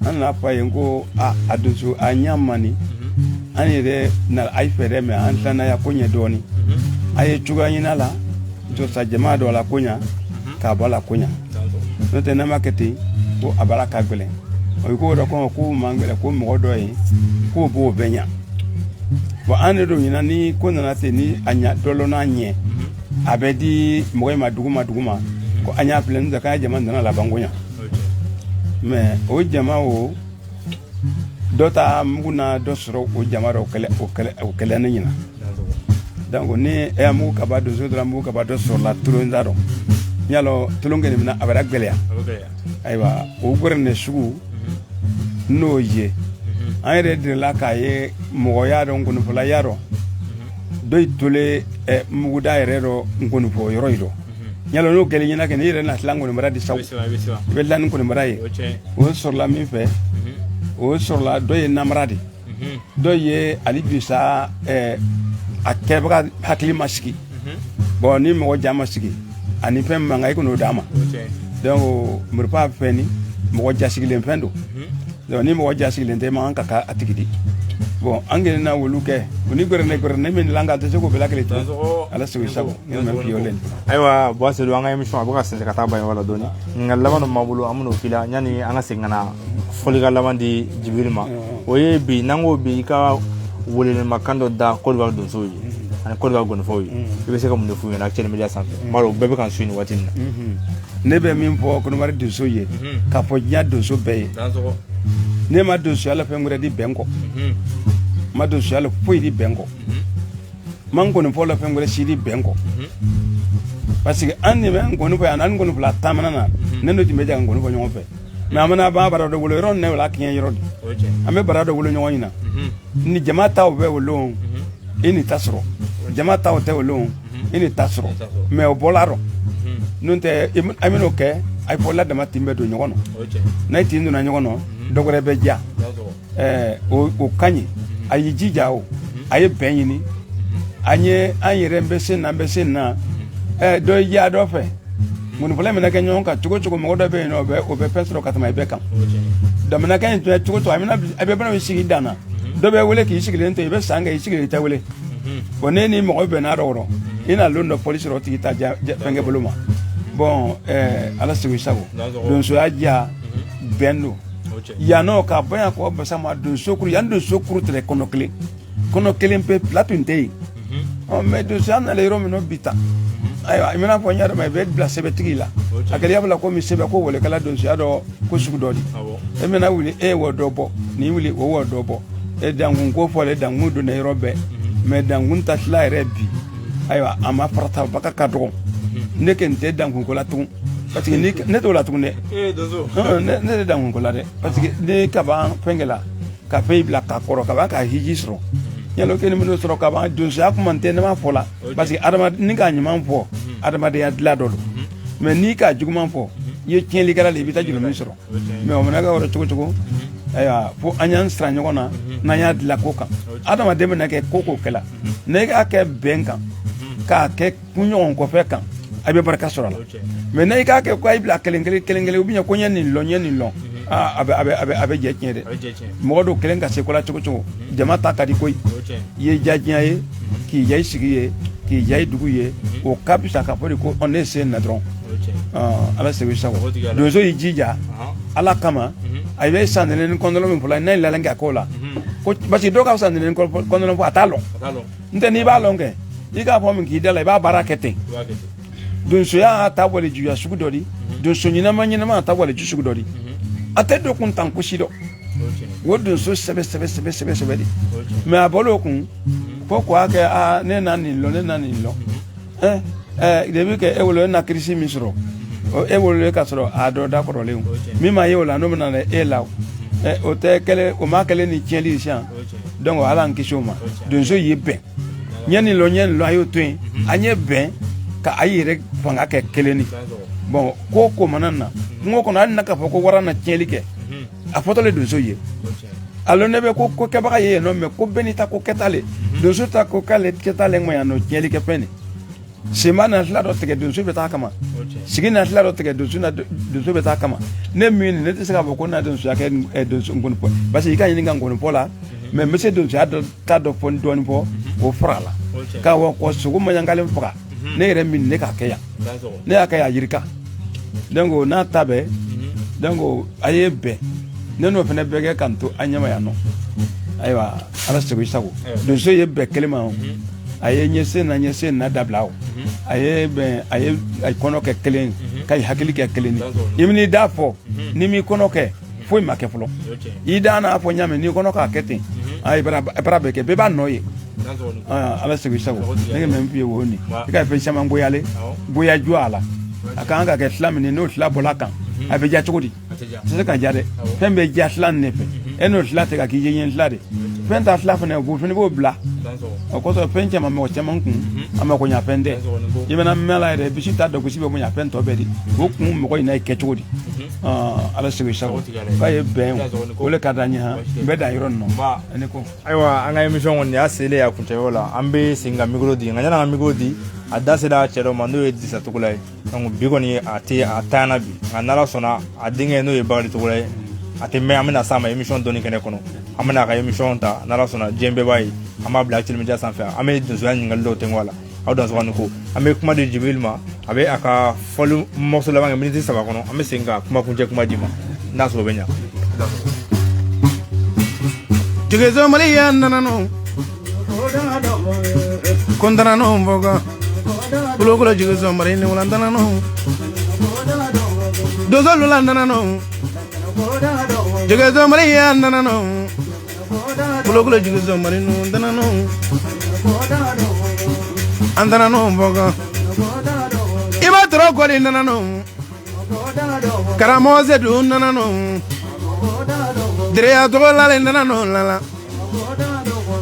an na pa yengo adusu anyamani ani de na ay fere me an tana ya kunye doni ay chuga nyina la to sa jama do la kunya ka bala kunya no te na marketing ko abara ka gbele o ko do ko mangele ko mo do yi ko bo benya bo ane do nyina ni ko na te ni anya dolo na nye abedi mo ma duguma ko anya plan da ka jama na la bangonya mais o jama o dɔ ta mugu na dɔ sɔrɔ o jama o kɛlɛ ne ɲina donc ni e y'a mugu kaba donso dɔrɔn mugu kaba dɔ sɔrɔ la tulon da dɔn n'i y'a lɔ tulon kɛ nin mina a bɛ gɛlɛya ayiwa o gɛrɛnɛ sugu n'o ye an yɛrɛ delila k'a ye mɔgɔ y'a dɔn nkonifɔla y'a dɔn dɔ tole muguda yɛrɛ dɔ nkonifɔ yɔrɔ yi dɔn yalo n'o kɛlen ɲɛna kɛ ne yɛrɛ na tila nkonibara di saw i bɛ dilan ni nkonibara ye o sɔrɔla min fɛ o sɔrɔla dɔ ye namara de dɔ ye ali bisa a kɛbaga hakili ma sigi bon ni mɔgɔ ja ma sigi ani fɛn mankan i kan'o d'a ma donc muripa fɛn ni mɔgɔ jasigilen fɛn don donc ni mɔgɔ jasigilen tɛ man kan ka a tigi di bon an kɛlen wolu kɛ o ni gɛrɛnɛ min dilan ka tɛ se k'o bɛɛ lakele ten ala sago i sago ne ma fiye len ayiwa bon c'est an ka émission a bɛ ka sinsin ka taa ban wala dɔɔni nka laban dɔ m'an bolo an bɛn'o k'i la yanni an ka segin ka na fɔli ka laban di Jibiri ma o ye bi n'an ko bi i ka welelimakan dɔ da Côte d'Ivoire donsow ye ani Côte d'Ivoire gɔnifɔw ye i bɛ se ka mun de f'u ɲɛna actuel media sanfɛ n b'a dɔn bɛɛ bɛ k'an su nin waati in na ne bɛ min fɔ Côte d'Ivoire donso ye k'a fɔ diɲɛ donso bɛɛ ye ne ma donsoya la fɛn wɛrɛ di bɛn kɔ ma donsoya la foyi di bɛn kɔ ma n gɔnifɔ la fɛn wɛrɛ si di bɛn kɔ parce que an de bɛ n gɔnifɔ yan an gɔnifɔla taamana na ne n'o tun bɛ jan gɔnifɔ ɲɔgɔn fɛ mais an mana ban bara dɔ wolo yɔrɔ ne wala kiɲɛ yɔrɔ de an bɛ bara dɔ wolo ɲɔgɔn ɲina ni jama taw bɛ wolo i ni ta sɔrɔ jama taw tɛ wolo i ni ta sɔrɔ mais o bɔla rɔ n'o tɛ an bɛn'o kɛ a fɔla dama tin bɛ don ɲɔgɔn na n'a tin donna ɲɔgɔn na dɔ wɛrɛ bɛ ja o ka ɲi a y'i jija o a ye bɛn ɲini an ye an yɛrɛ bɛ sen na dɔ ja dɔ fɛ nkonifɔla mina kɛ ɲɔgɔn kan cogo cogo mɔgɔ dɔ bɛ yen nɔ o bɛ fɛn sɔrɔ ka tɛmɛ i bɛɛ kan daminɛkɛ in tun ye cogo cogo a bɛ bɛna sigi dan na dɔ bɛ wele k'i sigilen to i bɛ san kɛ i sigilen tɛ wele bon ne ni mɔgɔ bɛnna dɔ kɔrɔ i na lon dɔ polisi rɔ tigi ta fɛnkɛ bolo ma bon ala sago i sago donsoya diya bɛn don yan'o ka bɔ yan kɔ basa ma donso kuru yan donso kuru tɛrɛ kɔnɔ kelen pe fila tun tɛ yen mais donsoya nana yɔrɔ min na bi ta ayiwa i mana fɔ n y'a dɔn ma i bɛ bila sɛbɛtigi la a kɛlen y'a komi sɛbɛn ko wɔlekala donsoya dɔ ko sugu dɔ di e mana wuli e ye wɔ dɔ bɔ n'i wuli o wɔ dɔ bɔ e dankun ko fɔlen dankun donna yɔrɔ bɛɛ mais dankun ta tila yɛrɛ bi ayiwa a ma farata baga ka dɔgɔ ne kɛ n tɛ dankun ko la tugun parce que ne t'o la tugun dɛ ne tɛ dankun ko la dɛ parce que ne kaban fɛnkɛ la ka fɛn bila ka kɔrɔ kaban ka hiji sɔrɔ yalo kɛ ni minnu sɔrɔ kaban donsoya kuma tɛ ne ma fɔ la parce que ni ka ɲuman fɔ adamadenya dilan dɔ don mais n'i ka juguman fɔ i ye tiɲɛlikɛla de i bɛ taa juru min sɔrɔ mais o mana kɛ yɔrɔ cogo cogo ayiwa fo an y'an sira ɲɔgɔn na n'an y'a dilan ko kan adamaden bɛna kɛ ko kɛla ne k'a kɛ bɛn kan k'a kɛ kunɲɔgɔn kɔfɛ kan a bɛ barika sɔrɔ a la mais ne k'a kɛ ko a y'i bila kelen ou bien ko n ye nin lɔn a bɛ jɛ tiɲɛ dɛ mɔgɔ dɔw kelen ka se ko la cogo cogo jama ta ka di koyi i ye diya diɲɛ ye k'i ja i sigi ye k'i ja i dugu ye o ka bisa ka fɔ de ko ne sen na dɔrɔn ala sago i sago donso y'i jija ala kama a bɛ san ni kɔnɔdɔlɔ min fɔla n'a ye lalɛn kɛ a k'o la parce que dɔw ka san ni kɔnɔdɔlɔ fɔ a t'a lɔn n tɛ n'i b'a lɔn kɛ i k'a fɔ min k'i da la i b'a baara kɛ ten donsoya ta wale juya sugu dɔ di donso ɲɛnama ta wale ju sugu dɔ di a tɛ don kun tan kusi dɔ o donso sɛbɛ de mais a bɔra o kun fo k'a kɛ ne na nin lɔn de bɛ kɛ e wolo e na kirisi min sɔrɔ e wolo e ka sɔrɔ a dɔ da kɔrɔlen min ma ye o la n'o bɛna na e la o tɛ kɛlɛ o ma kɛlɛ ni tiɲɛli sisan donc ala an kisi o ma donso ye bɛn ɲɛ nin lɔn a y'o to yen an ye bɛn ka a yɛrɛ fanga kɛ kelen ni bon ko mana na kungo kɔnɔ hali na k'a fɔ ko wara na tiɲɛli kɛ a fɔtɔle donso ye alors ne bɛ ko kɛbaga ye yen nɔ mais ko bɛɛ n'i ta ko kɛta le donso ta ko k'ale kɛta le ŋɔ yan nɔ tiɲɛli kɛ fɛn de sema na tila dɔ tigɛ donso bɛ taa kama sigi na tila dɔ tigɛ donso bɛ taa kama ne min ne tɛ se k'a fɔ ko na donsoya kɛ donso nkonifɔ parce que i ka ɲini ka nkonifɔ la mais n bɛ se donsoya ta dɔ fɔ dɔɔnin fɔ o fara la k'a wɔ sogo maɲangalen faga ne yɛrɛ min ne k'a kɛ yan ne y'a kɛ yan yirika donc n'a ta bɛɛ donc a ye bɛn ne n'o fana bɛɛ kɛ k'an to an ɲɛma yan nɔ ayiwa ala sago i sago donso ye bɛn kelen ma a ye ɲɛsen na dabila o a ye bɛn a ye kɔnɔ kɛ kelen ka i hakili kɛ kelen ye i bɛn'i da fɔ ni m'i kɔnɔ kɛ foyi ma kɛ fɔlɔ i da n'a fɔ ɲaamɛ n'i kɔnɔ k'a kɛ ten i bara bɛɛ kɛ bɛɛ b'a nɔ ye ala sigi sago ne mɛ f'i ye wo ni i ka fɛn caman goyale goya jo a la a kan ka kɛ tila min n'o tila bɔla kan a bɛ ja cogo di tɛ se ka ja dɛ fɛn bɛ ja tila ne fɛ e n'o tila tɛ ka k'i ye ɲɛ tila de fɛn ta tila fana o fana b'o bila o kosɔn fɛn caman mɔgɔ caman kun a ma ko ɲa fɛn tɛ i bɛna mɛn la yɛrɛ bisi ta dɔn gosi bɛ bonya fɛn tɔ bɛɛ de o kun mɔgɔ in na kɛ cogo di ala sigi sago k'a ye bɛn o le ka d'an ye han n bɛ dan yɔrɔ nin nɔ ne ko ayiwa an ka émission kɔni y'a selen a kuncɛ yɔrɔ la an bɛ segin ka micro di nka yan'an ka micro di a da sera cɛ dɔ ma n'o ye Disa Togola ye donc bi kɔni a tanyana bi nka n'ala sɔnna a denkɛ n'o ye Bakari Togola ye a tɛ mɛn an bɛna s'a ma émission dɔɔni kɛnɛ kɔnɔ an bɛna a ka émission ta n'ala sɔnna diɲɛ bɛɛ b'a ye an b'a bila Actuel Media sanfɛ an bɛ donsoya ɲininkali dɔw tɛŋɔ a la aw dansɔgɔni ko an bɛ kuma di Jibril ma a bɛ a ka fɔli morceau laban kɛ miniti 3 kɔnɔ an bɛ segin ka kuma kuncɛ kuma di ma n'a sɔrɔ o bɛ ɲa Jigezo Maria nanano kondanano mboga Kulokula jigezo Maria ni ulandanano Dozo lulandanano Jigezo Maria nanano Kulokula jigezo Maria ni ulandanano Andanano mboga Iba toro kwali nanano Karamoze du nanano Direya togola lendana no lala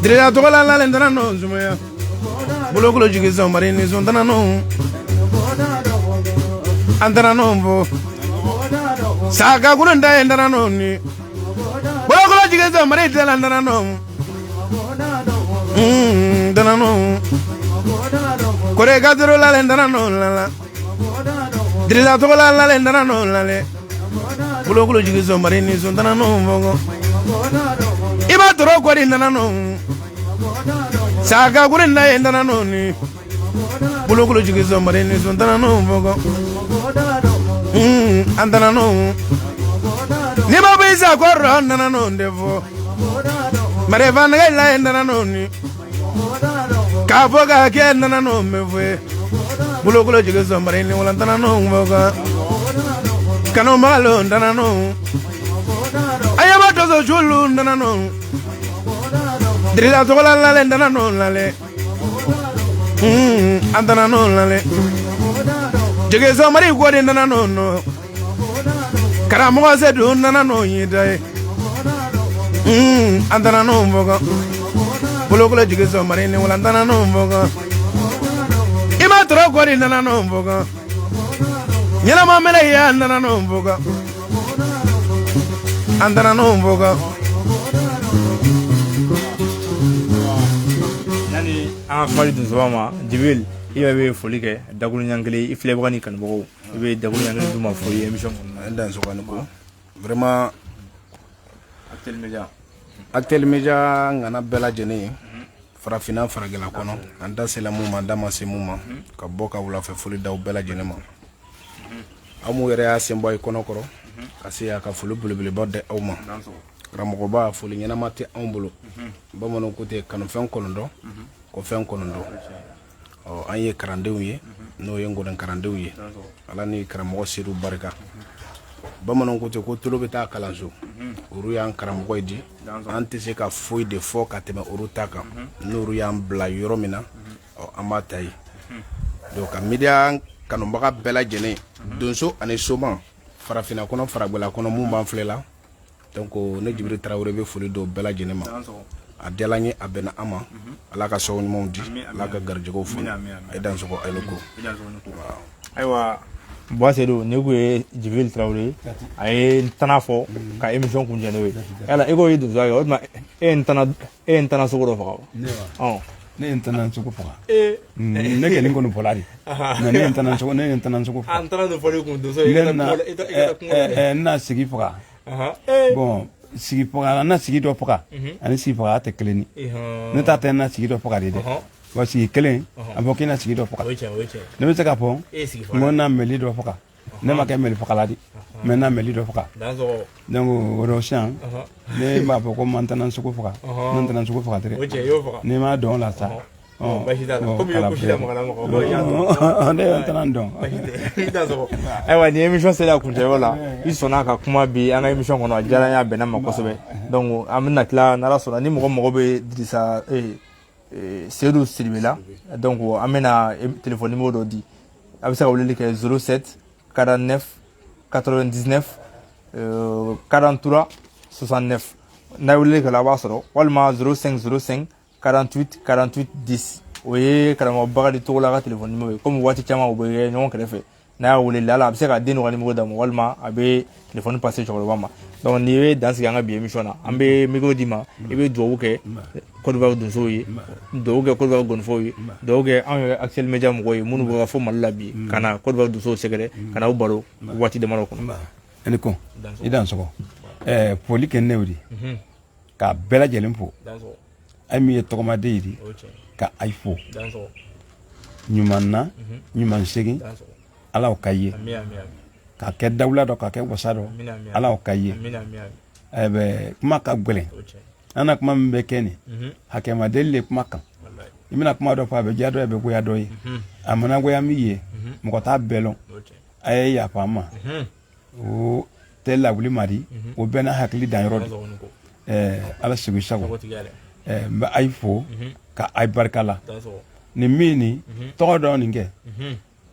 Direya togola la lendana no zumaya Bulokolo jigizo marini zondana no Andana no mbo Saka kulunda endana no ni Bulokolo jigizo marini lendana no Dana no Kore gadro la lendana no lala Direya togola la lendana no lale Bulokolo jigizo marini zondana no mbogo Iba toro kwari ndana no Saka kuri ndaye ndana no ni Bulokolo jigizo marini zondana no mbogo Andana no Niba bisa korro ndana no ndevo Mareva nagayla ndana no ni Kafoga ke ndana no mevwe Bulokolo jigizo marini wala ndana no mbogo Kano malo ndana no Ayaba tozo chulu ndana no Drila togola lale ndana no lale Andana no lale Jigezo mari gwadi ndana no no Karamogo sedu ndana no yidaye Andana no mboga Bulokolo jigezo mari ni wala ndana no mboga Ima toro gwadi ndana no mboga Nyala mamele ya ndana no mboga Andana no mboga Nani an ka kuma di donsoba ma Jibril i bɛ foli kɛ dakuru ɲankelen i filɛbaga ni kanubagaw i bɛ dakuru ɲankelen d'u ma foli émission kɔnɔ dansɔgɔni ko vraiment Actuel Media ngana bɛɛ lajɛlen farafina faragɛla kɔnɔ an da sela mun ma an da ma se mun ma ka bɔ ka wulafɛ foli d'aw bɛɛ lajɛlen ma aw mu yɛrɛ y'a sen bɔ i kɔnɔ kɔrɔ ka se a ka foli belebeleba di aw ma karamɔgɔba foli ɲɛnama tɛ anw bolo bamananw ko ten kanufɛn kɔnɔntɔn ko fɛn kɔnɔntɔn an ye karandenw ye n'o ye ngɔnɛ karandenw ye ala ni karamɔgɔ seru barika bamananw ko ten ko tolo bɛ taa kalanso olu y'an karamɔgɔ ye di an tɛ se ka foyi de fɔ ka tɛmɛ olu ta kan n'olu y'an bila yɔrɔ min na an b'a ta ye donc ka media kanubaga bɛɛ lajɛlen donso ani soman farafina kɔnɔ faragwɛla kɔnɔ mun b'an filɛ la donc ne Jibril Tarawele bɛ foli dɔw bɛɛ lajɛlen ma a diyala n ye a bɛnna an ma ala ka sɔn ɲumanw di ala ka garijɛgɛw fo e dansɔgɔ a ye ko ayiwa Bois Seydou ne ko ye Jibril Tarawele a ye n tana fɔ ka émission kuncɛ n'o ye yala e ko ye donsoya kɛ o tuma e ye n tana sogo dɔ faga wa ne ye n tana sogo faga ne kɛlen kɔni fɔla de mais ne ye n tana sogo faga an tana dɔ fɔli kun donso ye n na sigi faga bon sigi faga na sigi dɔ faga ani sigi faga tɛ kelen ye ne ta tɛ na sigi dɔ faga de dɛ wa sigi kelen a fɔ k'i na sigi dɔ faga ne bɛ se ka fɔ n ko na mɛli dɔ faga ne ma kɛ mɛli fagala de mais na mɛli dɔ faga donc o dɔ sisan ne b'a fɔ ko n tana sogo faga ne tana sogo faga tɛ dɛ n'i m'a dɔn o la sa basi t'a la komi i ye kusi lamaga lamaga ne y'o tɛna dɔn i t'a sɔrɔ ayiwa ni émission sera a kuncɛyɔrɔ la i sɔnna ka kuma bi an ka émission kɔnɔ a diyara n ye a bɛnna ma kosɛbɛ donc an bɛna tila n'ala sɔnna ni mɔgɔ mago bɛ Dirisa Seydou Sidibé la donc an bɛna téléphone numéro dɔ di a bɛ se ka weleli kɛ 07 49 99 43 69 n'a ye weleli kɛ a b'a sɔrɔ walima 0505 48 48 10 o ye karamɔgɔ Bakari Togola ka téléphone numéro ye comme waati caman u bɛ kɛ ɲɔgɔn kɛrɛfɛ n'a y'a wele ala a bɛ se ka den n'u ka numéro d'a ma walima a bɛ téléphone passer cɛkɔrɔba ma donc n'i bɛ dan sigi an ka bi émission na an bɛ micro d'i ma i bɛ dugawu kɛ Côte d'Ivoire donsow ye dugawu kɛ Côte d'Ivoire gɔnifow ye dugawu kɛ anw yɛrɛ Actuel Media mɔgɔw ye minnu bɛ ka fɔ Mali la bi ka na Côte d'Ivoire donsow sɛgɛrɛ ka na u baro waati damadɔ kɔnɔ. I ni ko i dansɔgɔ foli kɛ ne y'o de ka bɛɛ lajɛlen fo ai min ye tɔgɔmaden ye de ka ai fo ɲuman na ɲuman segin ala ka ye ka kɛ dawula dɔ ka kɛ wasa dɔ ala ka ye kuma ka gɛlɛn an na kuma min bɛ kɛ nin hakɛma deli de kuma kan i bɛna kuma dɔ fɔ a bɛ diya dɔ ye a bɛ goya dɔ ye a mana goya min ye mɔgɔ t'a bɛɛ lɔn a ye yafa an ma o tɛ lawuli mari o bɛɛ n'a hakili danyɔrɔ de ala sigi sago n bɛ ayi fo ka ayi barika la nin min ni tɔgɔ dɔ nin kɛ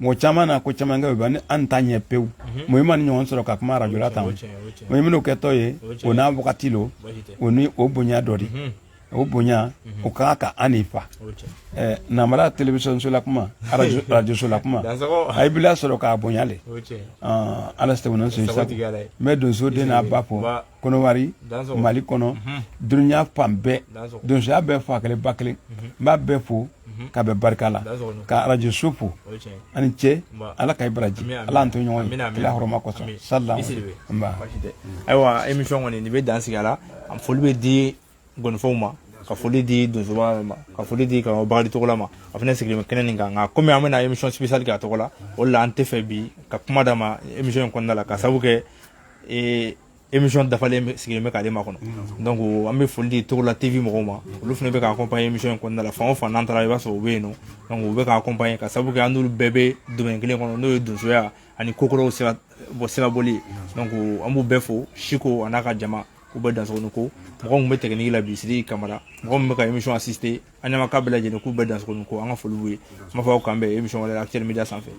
mɔgɔ caman na ko caman kɛ bɛ ni an ta ɲɛ pewu mɔgɔ ma ni ɲɔgɔn sɔrɔ ka kuma arajo la tan mɔgɔ minnu kɛtɔ ye o n'a wagati lo o ni o bonya dɔ de o bonya o kan ka an ni fa namara télévision so la kuma radio so la kuma a bila sɔrɔ k'a bonya le ala sɛbɛnna so sa mɛ donso den n'a ba fɔ kɔnɔwari mali kɔnɔ dunuya fan bɛɛ donsoya bɛɛ fa kelen ba kelen n b'a bɛɛ fo ka bɛ barika la ka radio so fo ani cɛ ala ka i baraji ala an to ɲɔgɔn ye kila hɔrɔma kɔsɔn sallam ayiwa émission kɔni nin bɛ dan sigi a la foli bɛ di gɔnifow ma ka foli di donsoba ma ka foli di karamɔgɔ Bakari Togola ma a fana sigilen bɛ kɛnɛ nin kan nka komi an bɛna émission spéciale kɛ a tɔgɔ la o de la an tɛ fɛ bi ka kuma d'a ma émission in kɔnɔna la ka sababu kɛ émission dafalen sigilen bɛ k'ale ma kɔnɔ donc an bɛ foli di Togola TV mɔgɔw ma olu fana bɛ ka accompagner émission in kɔnɔna la fan o fan n'an taara i b'a sɔrɔ u bɛ yen nɔ donc u bɛ ka accompagner ka sababu kɛ an n'olu bɛɛ bɛ domaine kelen kɔnɔ n'o ye donsoya ani kokɔrɔw sira bɔli ye donc an b'u bɛɛ fo Siko a n'a ka jama u bɛ dansɔgɔni ko mɔgɔ min bɛ technique la bi Sidi Kamara mɔgɔ min bɛ ka émission assister an ɲɛma k'a bɛɛ lajɛlen k'u bɛ dansɔgɔni ko an ka foli b'u ye n b'a fɔ aw k'an bɛn émission wɛrɛ la Actuel Media sanfɛ.